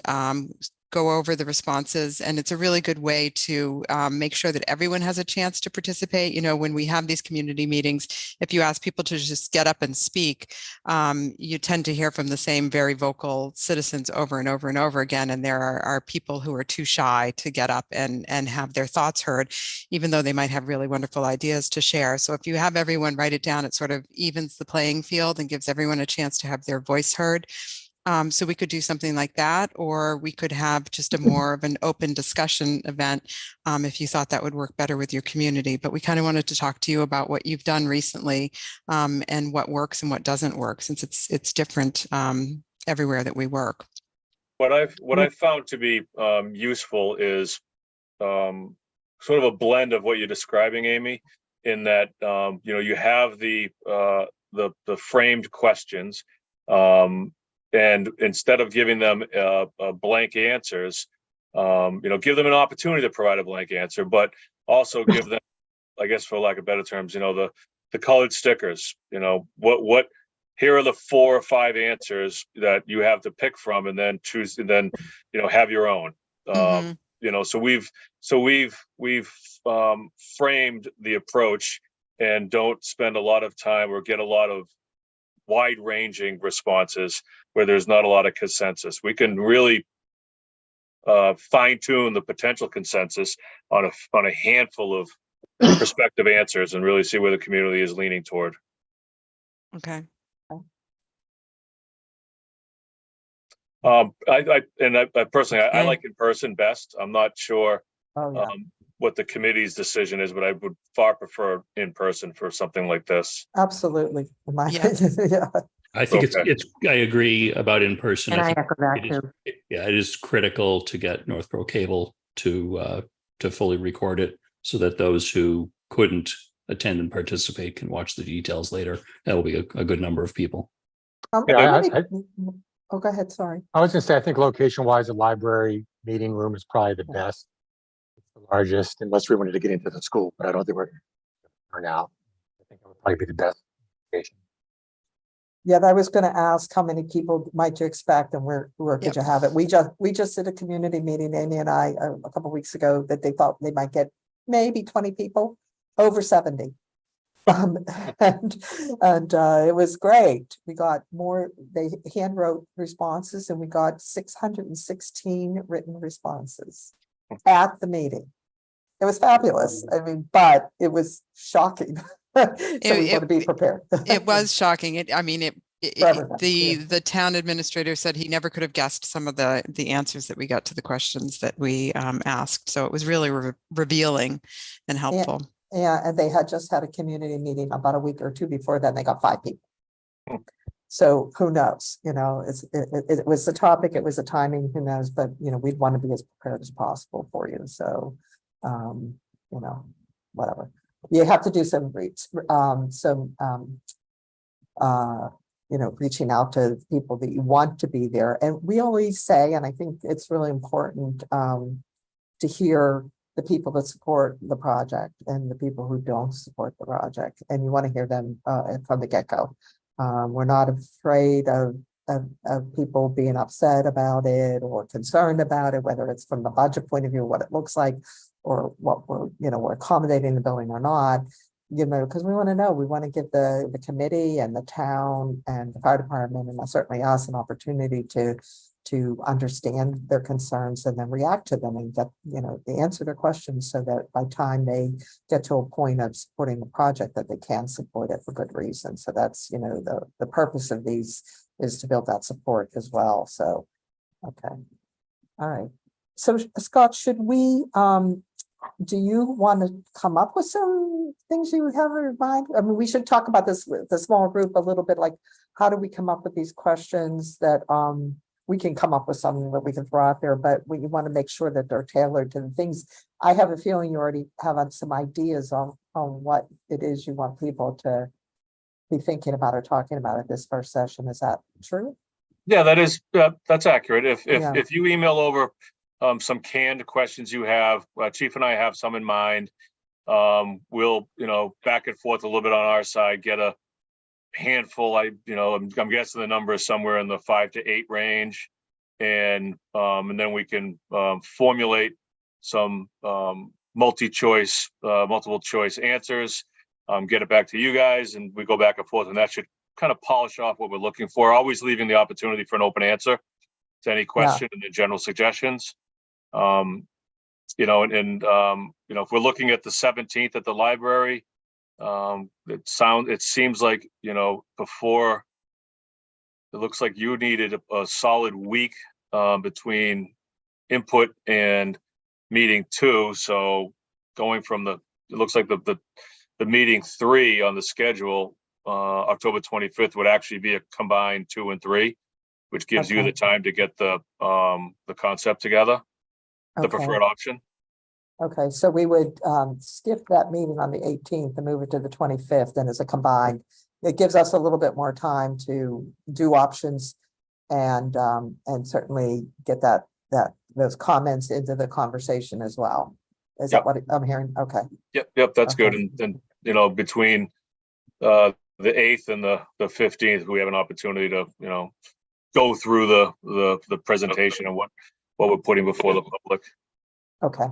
go over the responses, and it's a really good way to make sure that everyone has a chance to participate. You know, when we have these community meetings, if you ask people to just get up and speak, you tend to hear from the same very vocal citizens over and over and over again. And there are people who are too shy to get up and have their thoughts heard, even though they might have really wonderful ideas to share. So if you have everyone write it down, it sort of evens the playing field and gives everyone a chance to have their voice heard. So we could do something like that, or we could have just a more of an open discussion event if you thought that would work better with your community. But we kind of wanted to talk to you about what you've done recently and what works and what doesn't work, since it's different everywhere that we work. What I've found to be useful is sort of a blend of what you're describing, Amy, in that you have the framed questions. And instead of giving them blank answers, give them an opportunity to provide a blank answer, but also give them, I guess, for lack of better terms, the colored stickers. What here are the 4 or 5 answers that you have to pick from, and then choose, and then have your own. So we've framed the approach and don't spend a lot of time or get a lot of wide-ranging responses where there's not a lot of consensus. We can really fine-tune the potential consensus on a handful of prospective answers and really see where the community is leaning toward. Okay. I personally, I like in person best. I'm not sure Oh, yeah. what the committee's decision is, but I would far prefer in person for something like this. Absolutely. In my Yeah. opinion, yeah. I think Okay. I agree about in person. And I think echo that it is- too. Yeah, it is critical to get Northborough Cable to fully record it so that those who couldn't attend and participate can watch the details later. That will be a good number of people. Yeah, How many- Oh, go ahead, sorry. I was gonna say, I think location-wise, the library meeting room is probably the best. It's the largest, unless we wanted to get into the school, but I don't think we're for now. I think that would probably be the best location. Yeah, I was gonna ask how many people might you expect and where could you have it? We just did a community meeting, Amy and I, a couple weeks ago, that they thought they might get maybe 20 people, over 70. Um, and it was great. We got more, they hand wrote responses and we got 616 written responses at the meeting. It was fabulous. I mean, but it was shocking. So we want to be prepared. It was shocking. I mean, For everyone, the town administrator said he never could have guessed some of the answers that we got to the questions that we asked. So it was really revealing and helpful. Yeah, and they had just had a community meeting about a week or two before then. They got 5 people. So who knows? You know, it was the topic, it was the timing, who knows? But you know, we'd want to be as prepared as possible for you. So, you know, whatever. You have to do some you know, reaching out to people that you want to be there. And we always say, and I think it's really important to hear the people that support the project and the people who don't support the project. And you want to hear them from the get-go. We're not afraid of people being upset about it or concerned about it, whether it's from the budget point of view, what it looks like, or what we're, you know, we're accommodating the building or not. You know, because we want to know, we want to give the committee and the town and the fire department and certainly us an opportunity to understand their concerns and then react to them and get, you know, they answer their questions so that by time they get to a point of supporting the project that they can support it for good reason. So that's, you know, the purpose of these is to build that support as well. So, okay. All right. So Scott, should we, do you want to come up with some things you have in mind? I mean, we should talk about this with the small group a little bit, like how do we come up with these questions that we can come up with something that we can throw out there, but we want to make sure that they're tailored to the things. I have a feeling you already have some ideas on what it is you want people to be thinking about or talking about at this first session. Is that true? Yeah, that's accurate. Yeah. If you email over some canned questions you have, Chief and I have some in mind. We'll, you know, back and forth a little bit on our side, get a handful. I'm guessing the number is somewhere in the 5 to 8 range, and then we can formulate some multiple choice answers. Get it back to you guys, and we go back and forth, and that should kind of polish off what we're looking for. Always leaving the opportunity for an open answer to any question and the general suggestions. You know, and you know, if we're looking at the 17th at the library, it seems like, you know, before, it looks like you needed a solid week between input and meeting 2. So going from it looks like the meeting 3 on the schedule, October 25th, would actually be a combined 2 and 3, which gives you the time to get the concept together, the preferred option. Okay, so we would skip that meeting on the 18th and move it to the 25th, and as a combined, it gives us a little bit more time to do options and certainly get those comments into the conversation as well. Is that what I'm hearing? Okay. Yep, that's good. And you know, between the 8th and the 15th, we have an opportunity to, you know, go through the presentation and what we're putting before the public. Okay.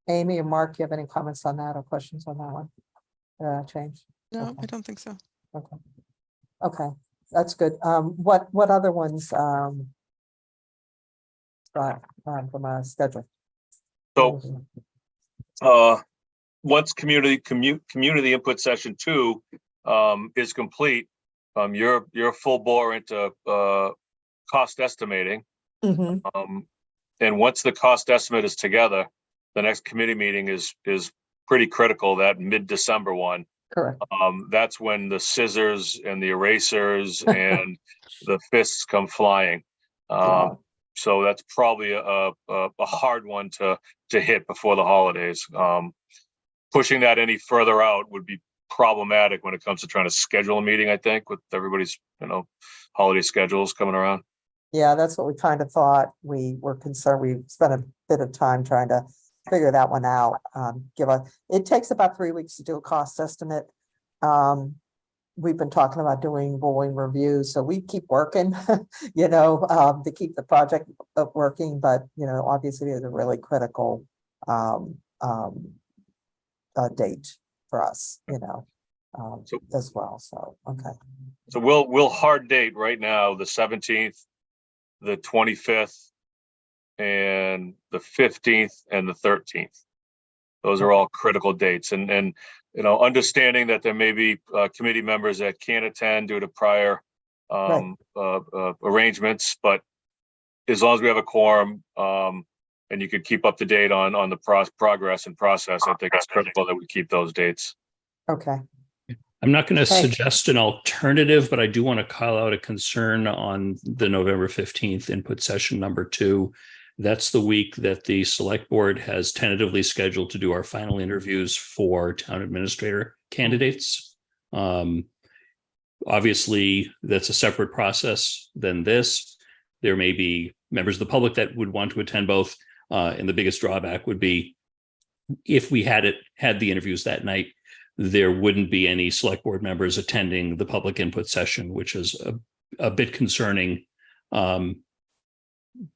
Amy or Mark, you have any comments on that or questions on that one? Change? No, I don't think so. Okay, that's good. What other ones from a schedule? So once community input session 2 is complete, you're full bore into cost estimating. And once the cost estimate is together, the next committee meeting is pretty critical, that mid-December one. Correct. That's when the scissors and the erasers and the fists come flying. So that's probably a hard one to hit before the holidays. Pushing that any further out would be problematic when it comes to trying to schedule a meeting, I think, with everybody's, you know, holiday schedules coming around. Yeah, that's what we kind of thought. We were concerned. We spent a bit of time trying to figure that one out. It takes about 3 weeks to do a cost estimate. We've been talking about doing rolling reviews, so we keep working, you know, to keep the project working. But you know, obviously, it's a really critical date for us, So- as well. So, okay. So we'll hard date right now, the 17th, the 25th, and the 15th and the 13th. Those are all critical dates, and understanding that there may be committee members that can't attend due to prior arrangements, but as long as we have a quorum, and you could keep up to date on the progress and process, I think it's critical that we keep those dates. Okay. I'm not going to Okay. suggest an alternative, but I do want to call out a concern on the November 15th input session number 2. That's the week that the select board has tentatively scheduled to do our final interviews for town administrator candidates. Obviously, that's a separate process than this. There may be members of the public that would want to attend both. And the biggest drawback would be if we had the interviews that night, there wouldn't be any select board members attending the public input session, which is a bit concerning.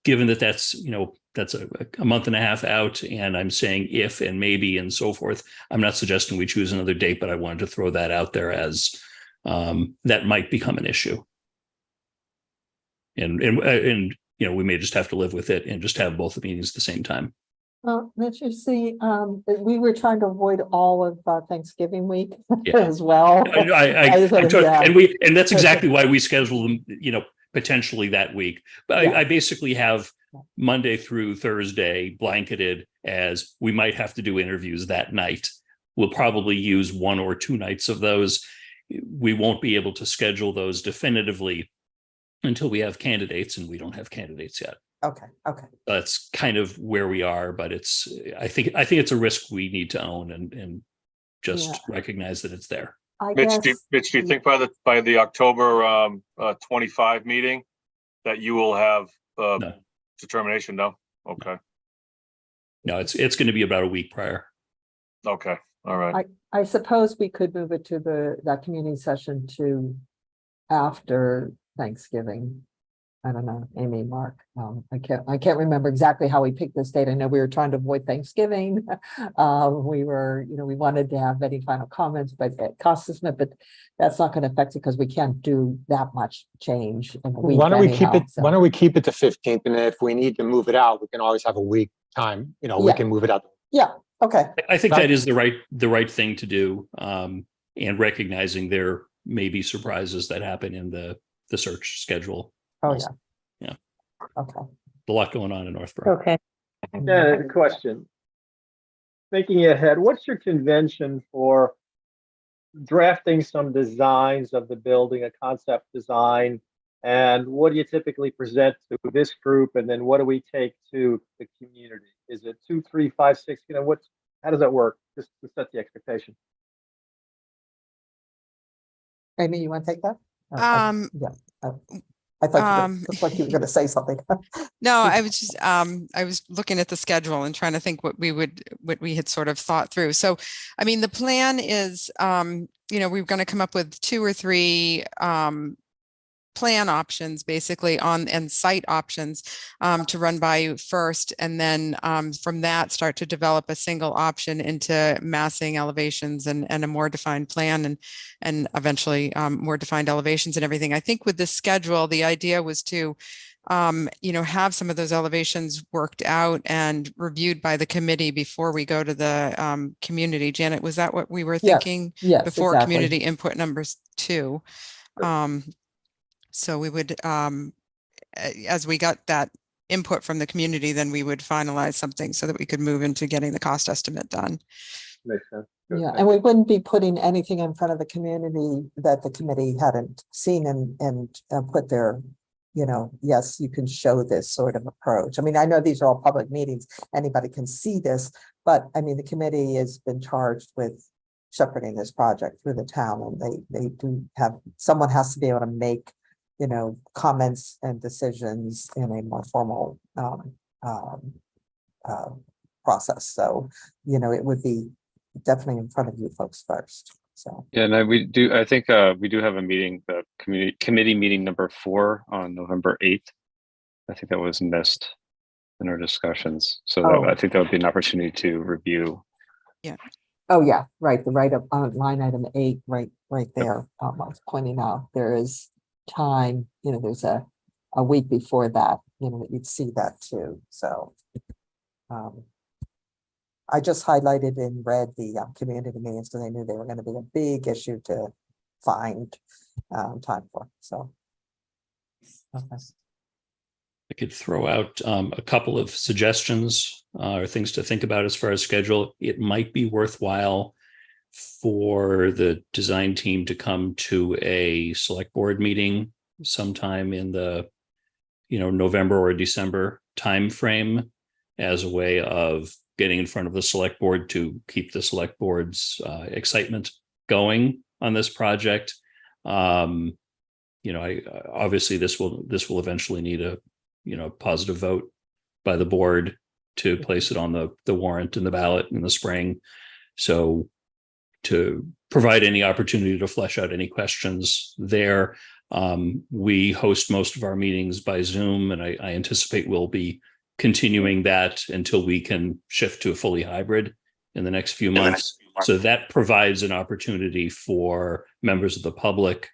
Given that that's a month and a half out, and I'm saying if and maybe and so forth, I'm not suggesting we choose another date, but I wanted to throw that out there as that might become an issue. And we may just have to live with it and just have both the meetings at the same time. Well, let's just see, we were trying to avoid all of Thanksgiving week Yeah. as well. And that's exactly why we schedule them, potentially that week. But Yeah. I basically have Monday through Thursday blanketed as we might have to do interviews that night. We'll probably use 1 or 2 nights of those. We won't be able to schedule those definitively until we have candidates, and we don't have candidates yet. Okay. That's kind of where we are, but I think it's a risk we need to own and just recognize that it's there. Mitch, do you think by the October 25 meeting that you will have No. determination? No. Okay. No, it's going to be about a week prior. Okay. All right. I suppose we could move it to that community session to after Thanksgiving. I don't know, Amy, Mark, I can't remember exactly how we picked this date. I know we were trying to avoid Thanksgiving. We wanted to have any final comments, but it cost us, but that's not going to affect it because we can't do that much change in a week. Why don't we anyhow, keep it? so. Why don't we keep it to 15th? And if we need to move it out, we can always have a week time. We Yeah. can move it out. Yeah. Okay. I think that is the right thing to do, and recognizing there may be surprises that happen in the search schedule. Oh also. yeah. Yeah. Okay. A lot going on in Northborough. Okay. Yeah, question. Thinking ahead, what's your convention for drafting some designs of the building, a concept design? And what do you typically present to this group? And then what do we take to the community? Is it 2, 3, 5, 6? How does that work? Just to set the expectation. Amy, you want to take that? Yeah. I thought you were going to say something. No, I was just I was looking at the schedule and trying to think what we had sort of thought through. So, I mean, the plan is, we're going to come up with 2 or 3 plan options basically and site options to run by you first, and then from that start to develop a single option into massing elevations and a more defined plan and eventually more defined elevations and everything. I think with this schedule, the idea was to have some of those elevations worked out and reviewed by the committee before we go to the community. Janet, was that what we were thinking? Yes, Before exactly. community input numbers 2. So we would, as we got that input from the community, then we would finalize something so that we could move into getting the cost estimate done. Makes sense. Good. Yeah, and we wouldn't be putting anything in front of the community that the committee hadn't seen and put their, yes, you can show this sort of approach. I mean, I know these are all public meetings, anybody can see this, but I mean, the committee has been charged with shepherding this project through the town, and they do have, someone has to be able to make comments and decisions in a more formal process. So, it would be definitely in front of you folks first. So yeah, and I think we do have a meeting, the committee meeting number 4 on November 8th. I think that was missed in our discussions. So I think that would be an opportunity to review. Yeah. Oh, yeah, right, the right of, line item 8, right there, I was pointing out, there is time, there's a week before that, that you'd see that too, so. I just highlighted in red the community meetings because I knew they were gonna be a big issue to find time for, so. Okay. I could throw out a couple of suggestions or things to think about as far as schedule. It might be worthwhile for the design team to come to a select board meeting sometime in the November or December timeframe as a way of getting in front of the select board to keep the select board's excitement going on this project. Obviously this will eventually need a positive vote by the board to place it on the warrant and the ballot in the spring. So to provide any opportunity to flesh out any questions there, we host most of our meetings by Zoom, and I anticipate we'll be continuing that until we can shift to a fully hybrid in the next few months. So that provides an opportunity for members of the public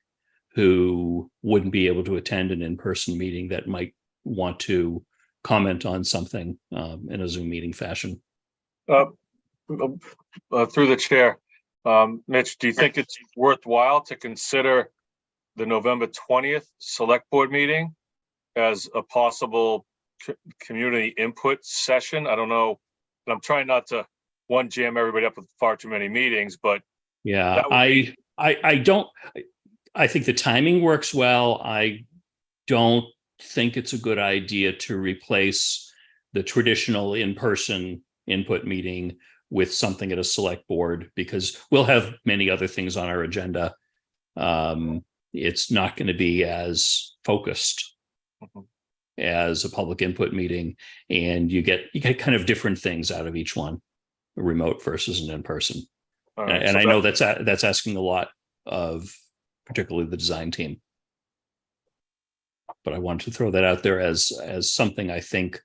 who wouldn't be able to attend an in-person meeting that might want to comment on something in a Zoom meeting fashion. Through the chair, Mitch, do you think it's worthwhile to consider the November 20th select board meeting as a possible community input session? I don't know, and I'm trying not to jam everybody up with far too many meetings, but yeah, I think the timing works well. I don't think it's a good idea to replace the traditional in-person input meeting with something at a select board, because we'll have many other things on our agenda. It's not going to be as focused as a public input meeting, and you get kind of different things out of each one, a remote versus an in-person. right, and I know that's asking a lot of particularly the design team, but I wanted to throw that out there as something I think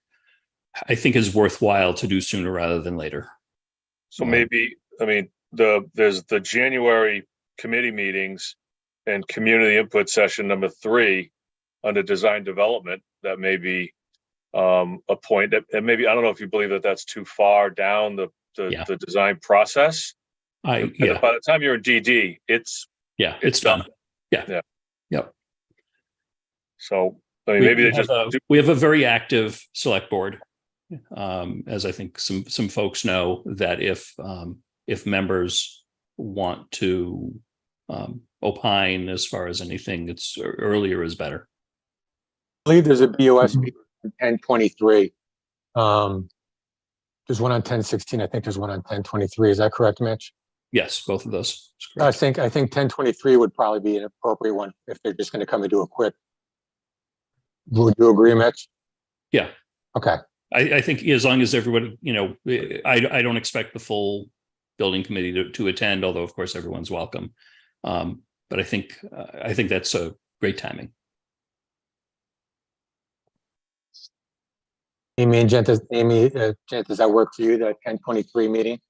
is worthwhile to do sooner rather than later. so maybe, there's the January committee meetings and community input session number 3 under design development. That may be a point that, and maybe, I don't know if you believe that that's too far down the design process. By the time you're in DD, it's done. Yeah. Yep. So maybe we have a very active select board, as I think some folks know, that if members want to opine as far as anything, it's earlier is better. I believe there's a BOS meeting on 10/23. There's one on 10/16. I think there's one on 10/23. Is that correct, Mitch? Yes, both of those. I think 10/23 would probably be an appropriate one if they're just going to come and do a quick. Would you agree, Mitch? Yeah. Okay. I think as long as everybody, I don't expect the full building committee to attend, although of course everyone's welcome. But I think that's a great timing. Amy and Jen, does that work for you, the 10/23 meeting?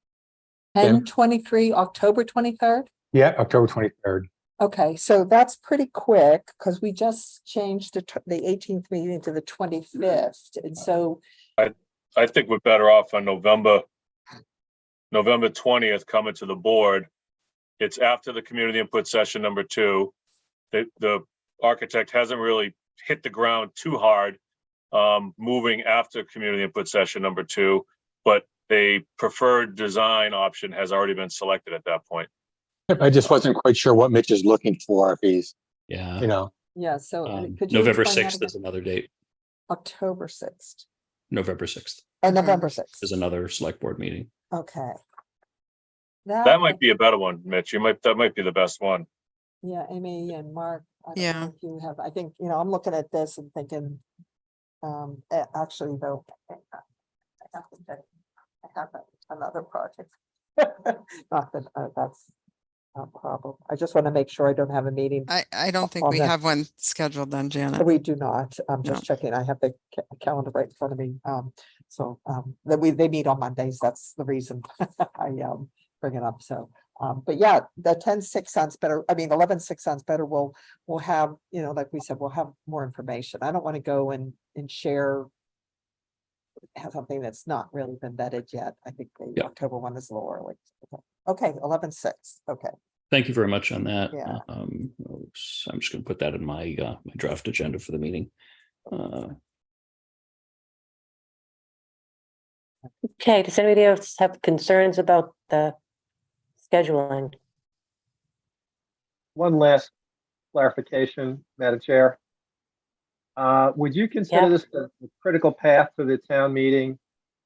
10/23, October 23rd? Yeah, October 23rd. Okay, so that's pretty quick because we just changed the 18th meeting to the 25th. And so I think we're better off on November 20th coming to the board. It's after the community input session number 2. The architect hasn't really hit the ground too hard moving after community input session number 2, but a preferred design option has already been selected at that point. I just wasn't quite sure what Mitch is looking for, if he's, Yeah. yeah, so could you November explain that 6th again? is another date. October 6th. November 6th November 6th. is another select board meeting. Okay. That might be a better one, Mitch. That might be the best one. Yeah, Amy and Mark. I don't Yeah. know if you have, I think, I'm looking at this and thinking, actually though, I have to check. I have another project. Not that that's a problem. I just want to make sure I don't have a meeting. I don't think on we the- have one scheduled then, Janet. We do not. I'm just checking. I have the calendar right in front of me. So that they meet on Mondays. That's the reason I bring it up, so. But yeah, the 10.6 sounds better. I mean, 11.6 sounds better. We'll have, you know, like we said, we'll have more information. I don't want to go and share have something that's not really been vetted yet. I think the Yeah. October one is a little early. Okay, 11.6. Okay. Thank you very much on that. Yeah. I'm just going to put that in my my draft agenda for the meeting. Okay, does anybody else have concerns about the scheduling? One last clarification, Madam Chair. Would you consider Yeah. this a critical path for the town meeting,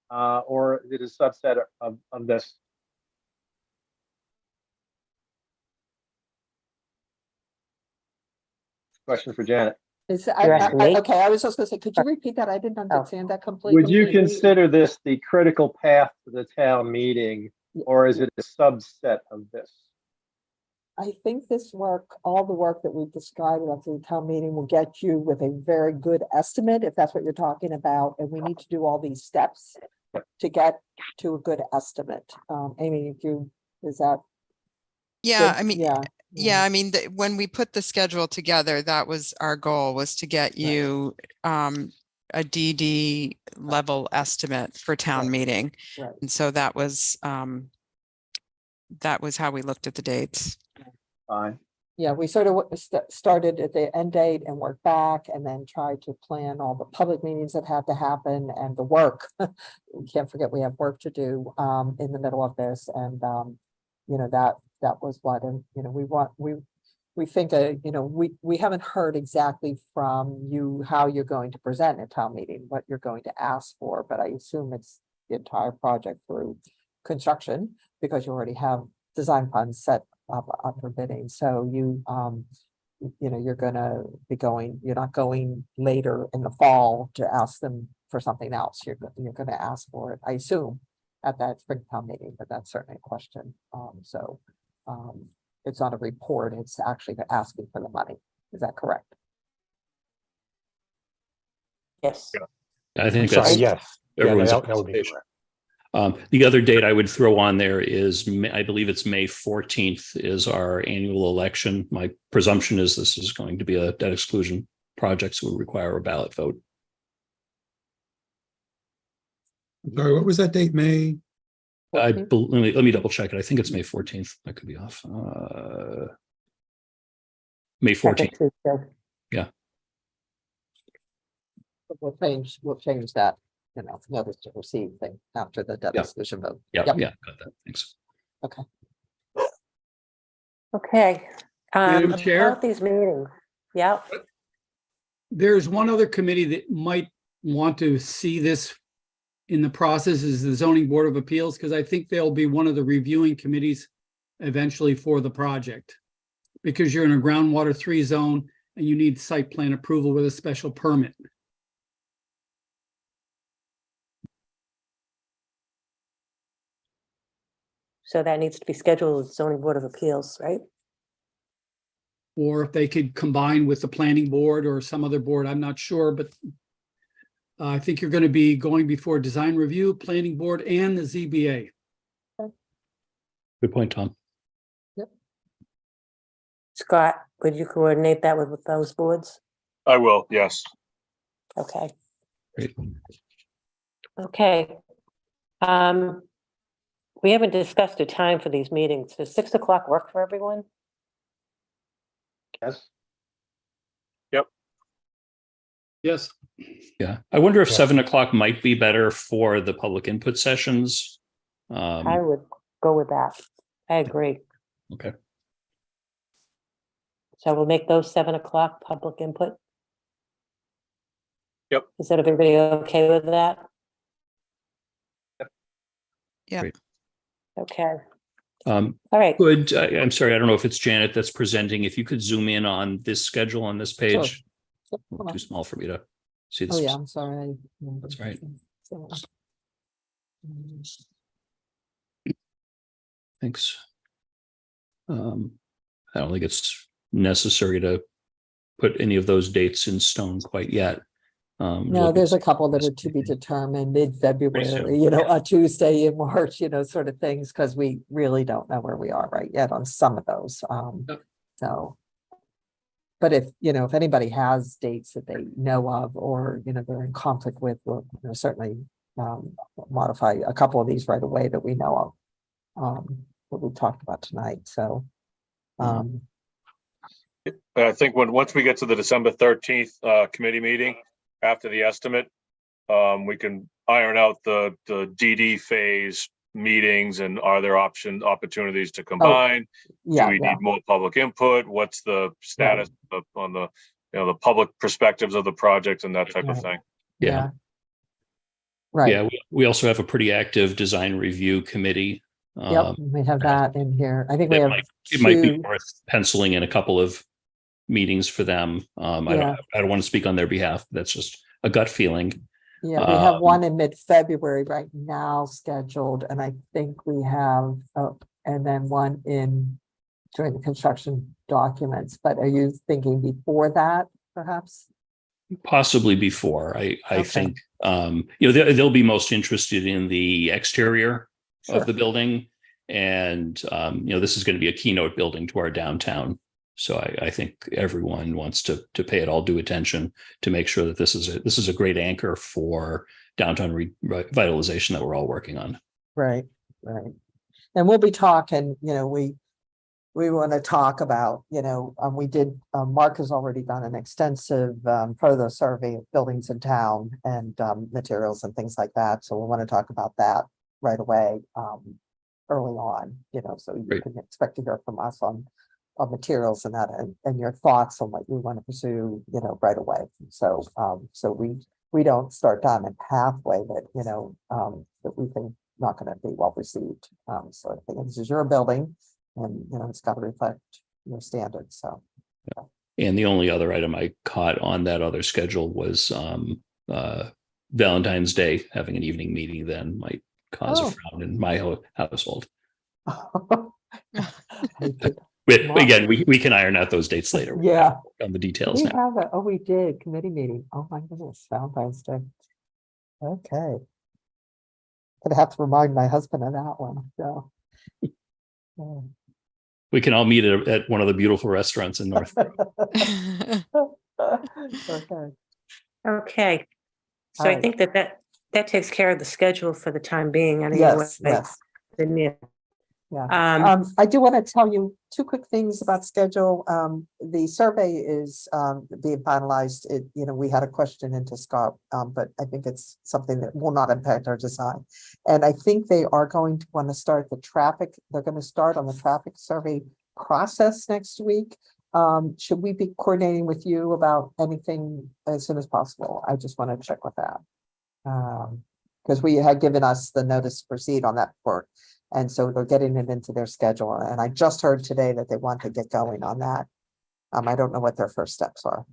or is it a subset of this? Question for Janet. You're asking me? Okay, I was just gonna say, could you repeat that? I didn't understand that completely. Would you consider this the critical path for the town meeting, or is it a subset of this? I think this work, all the work that we've described at the town meeting will get you with a very good estimate, if that's what you're talking about, and we need to do all these steps to get to a good estimate. Amy, is that? Yeah, good? I mean, yeah, I mean, when we put the schedule together, that was our goal, was to get you a DD level estimate for town Right. meeting. Right. And so that was how we looked at the dates. Fine. Yeah, we sort of started at the end date and worked back and then tried to plan all the public meetings that had to happen and the work. We can't forget we have work to do in the middle of this, and you know, that was what, and you know, we think you know, we haven't heard exactly from you how you're going to present at town meeting, what you're going to ask for, but I assume it's the entire project through construction, because you already have design funds set up for bidding. So you know, you're gonna be going, you're not going later in the fall to ask them for something else. You're gonna ask for it, I assume, at that Springtown meeting, but that's certainly a question. It's not a report, it's actually asking for the money. Is that correct? Yes. I think Sorry, that's yes. Yeah, everyone's that would be anticipation. correct. The other date I would throw on there is, I believe it's May 14th is our annual election. My presumption is this is going to be a debt exclusion project, so it would require a ballot vote. Sorry, what was that date, May? Let me double check it. I think it's May 14th. I could be off. May 14th. Yeah. We'll change that, you know, notice to proceed thing after the debt exclusion vote. Yeah, Yep. yeah, got that. Thanks. Okay. Okay. Madam Chair? About these meetings. Yeah. There's one other committee that might want to see this in the process, is the Zoning Board of Appeals, because I think they'll be one of the reviewing committees eventually for the project. Because you're in a groundwater 3 zone and you need site plan approval with a special permit. So that needs to be scheduled with zoning board of appeals, right? Or if they could combine with the planning board or some other board, I'm not sure, but I think you're going to be going before design review, planning board, and the ZBA. Good point, Tom. Scott, would you coordinate that with those boards? I will, yes. Okay. Great. Okay. We haven't discussed a time for these meetings. Does 6 o'clock work for everyone? Yes. Yes. Yeah, I wonder if Yeah. 7 o'clock might be better for the public input sessions. I would go with that. I agree. Okay. So we'll make those 7 o'clock public input. Yep. Is that everybody okay with that? Yeah. Great. Okay. All right. Good. I'm sorry, I don't know if it's Janet that's presenting. If you could zoom in on this schedule on this page. Yep, hold on. Too small for me to see this. Oh, yeah, I'm sorry. That's right. Thanks. I don't think it's necessary to put any of those dates in stone quite yet. No, there's a couple that are to be determined mid-February, a Tuesday in March, sort of things, because we really don't know where we are right yet on some of those. Yep. So. But if anybody has dates that they know of, or, they're in conflict with, we'll certainly modify a couple of these right away that we know of, what we talked about tonight, so. I think once we get to the December 13th committee meeting, after the estimate, we can iron out the DD phase meetings, and are there opportunities to combine? Do Yeah, we yeah, need more public input? What's the status on the the public perspectives of the project and that type of Right. thing? yeah. Right, Yeah, we also have a pretty active design review committee. yep, we have that in here. I think we It have might, it might be two, worth penciling in a couple of meetings for them. I Yeah. don't want to speak on their behalf. That's just a gut feeling. yeah, we have one in mid-February right now scheduled, and I think we have, and then one during the construction documents, but are you thinking before that, perhaps? Possibly before. I Okay. think they'll be most interested in the exterior Sure. of the building, and this is going to be a keynote building to our downtown. So I think everyone wants to pay it all due attention to make sure that this is a great anchor for downtown revitalization that we're all working on. Right, right. And we'll be talking, we want to talk about, we did, Mark has already done an extensive further survey of buildings in town and materials and things like that. So we want to talk about that right away, early on, so you Great. can expect to hear from us on materials and that, and your thoughts on what you want to pursue, right away. So, so we don't start down a pathway that, that we think not going to be well received. So I think this is your building, and it's got to reflect your standards. So, And the only other item I caught on that other schedule was Valentine's Day. Having an evening meeting then might cause a frown in my household. Again, we can iron out those dates later. Yeah. On the We details now. have we did committee meeting. Oh my goodness, Valentine's Day. Okay. Gonna have to remind my husband of that one, so. Yeah. We can all meet at one of the beautiful restaurants in North. Okay. Okay. So All I right. think that takes care of the schedule for the time being. Anyway. Yes. Yeah. Yeah. I do want to tell you two quick things about schedule. The survey is being finalized. We had a question into Scott, but I think it's something that will not impact our design. And I think they are going to want to start they're going to start on the traffic survey process next week. Should we be coordinating with you about anything as soon as possible? I just want to check with that. Because we had given us the notice to proceed on that work. And so they're getting it into their schedule. And I just heard today that they want to get going on that. I don't know what their first steps are,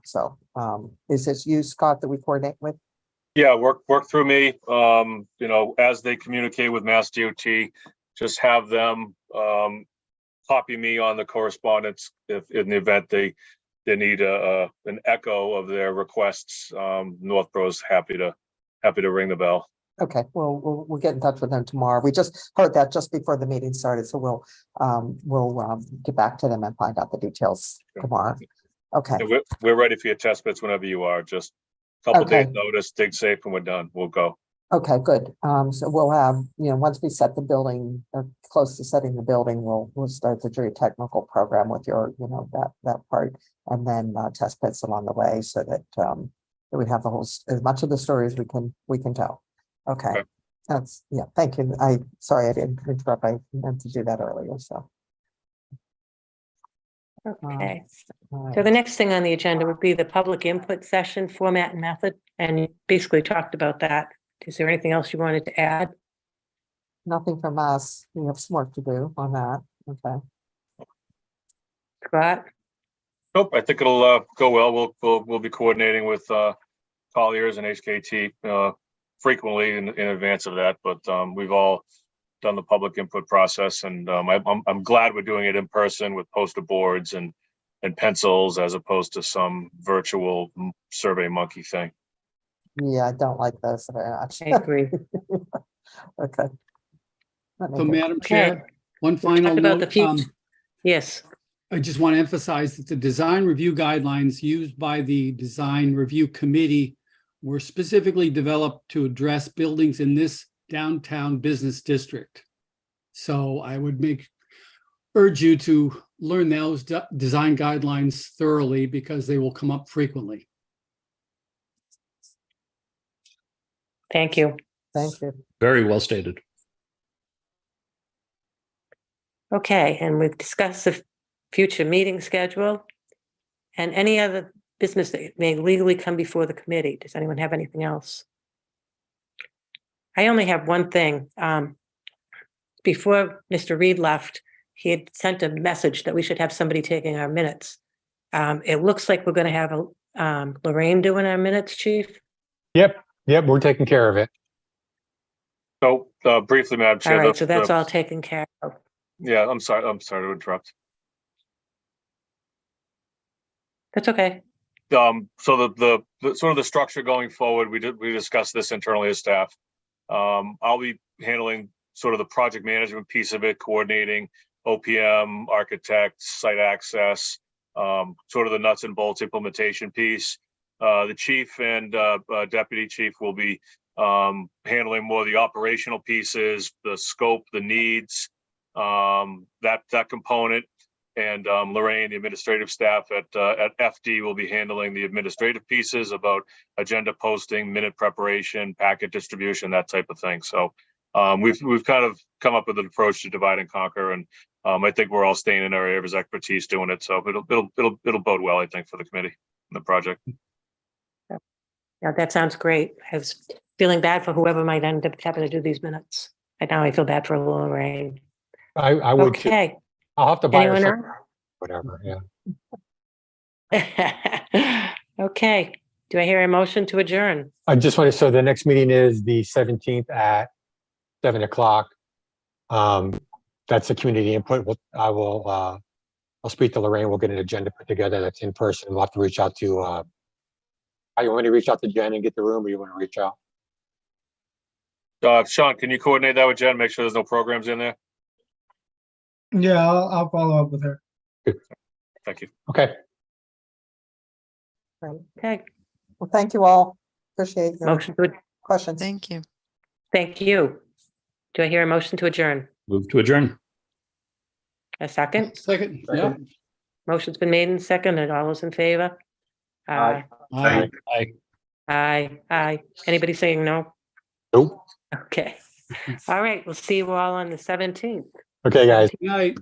so is this you, Scott, that we coordinate with? Yeah, work through me. As they communicate with Mass DOT, just have them copy me on the correspondence if in the event they need an echo of their requests. Northborough's happy to ring the bell. Okay, we'll get in touch with them tomorrow. We just heard that just before the meeting started, so we'll get back to them and find out the details tomorrow. Okay. And we're ready for your test bits whenever you are. Just a couple Okay. days notice, dig safe, and we're done. We'll go. Okay, good. So we'll have, once we set the building, close to setting the building, we'll start the geotechnical program with your, that part, and then test pits along the way so that we have the whole, as much of the story as we can tell. Okay. That's, thank you. Sorry, I didn't interrupt. I meant to do that earlier, so. Okay. All So right. the next thing on the agenda would be the public input session format and method, and you basically talked about that. Is there anything else you wanted to add? Nothing from us. We have some work to do on that. Okay. Scott? Nope, I think it'll go well. We'll be coordinating with Colliers and HKT frequently in advance of that, but we've all done the public input process, and I'm glad we're doing it in person with poster boards and and pencils as opposed to some virtual survey monkey thing. Yeah, I don't like those very much. I agree. Okay. Let me So think. Madam Okay. Chair, one We final talked about the note. future. Yes, I just want to emphasize that the design review guidelines used by the design review committee were specifically developed to address buildings in this downtown business district. So I would urge you to learn those design guidelines thoroughly because they will come up frequently. thank you. Thank you. Very well stated. Okay, and we've discussed the future meeting schedule and any other business that may legally come before the committee. Does anyone have anything else? I only have one thing. Before Mr. Reed left, he had sent a message that we should have somebody taking our minutes. It looks like we're going to have Lorraine doing our minutes, Chief. Yep, we're taking care of it. So briefly, Madam All Chair. right, so that's all taken care of. Yeah, I'm sorry to interrupt. That's okay. So the sort of the structure going forward, we discussed this internally as staff. I'll be handling sort of the project management piece of it, coordinating OPM, architects, site access, sort of the nuts and bolts implementation piece. The chief and deputy chief will be handling more of the operational pieces, the scope, the needs, that component. And Lorraine, the administrative staff at FD, will be handling the administrative pieces about agenda posting, minute preparation, packet distribution, that type of thing. So we've kind of come up with an approach to divide and conquer, and I think we're all staying in our areas of expertise doing it. So it'll bode well, I think, for the committee and the project. Yeah, that sounds great. I was feeling bad for whoever might end up having to do these minutes. And now I feel bad for Lorraine. I would too. Okay. I'll have to buy her Anyone some, whatever, else? Okay. Do I hear a motion to adjourn? I just want to, so the next meeting is the 17th at 7 o'clock. That's the community input. I'll speak to Lorraine. We'll get an agenda put together that's in person. We'll have to reach out to, you want me to reach out to Jen and get the room, or you want to reach out? Sean, can you coordinate that with Jen? Make sure there's no programs in there. Yeah, I'll follow up with her. Thank you. Okay. Okay. Well, thank you all. Appreciate your Motion to, questions. Thank you. thank you. Do I hear a motion to adjourn? Move to adjourn. A second? Second, yeah. Motion's been made and seconded. All those in favor? Aye. Aye. Aye. Anybody saying no? Nope. Okay. All right. We'll see you all on the 17th. Okay, guys. Good night.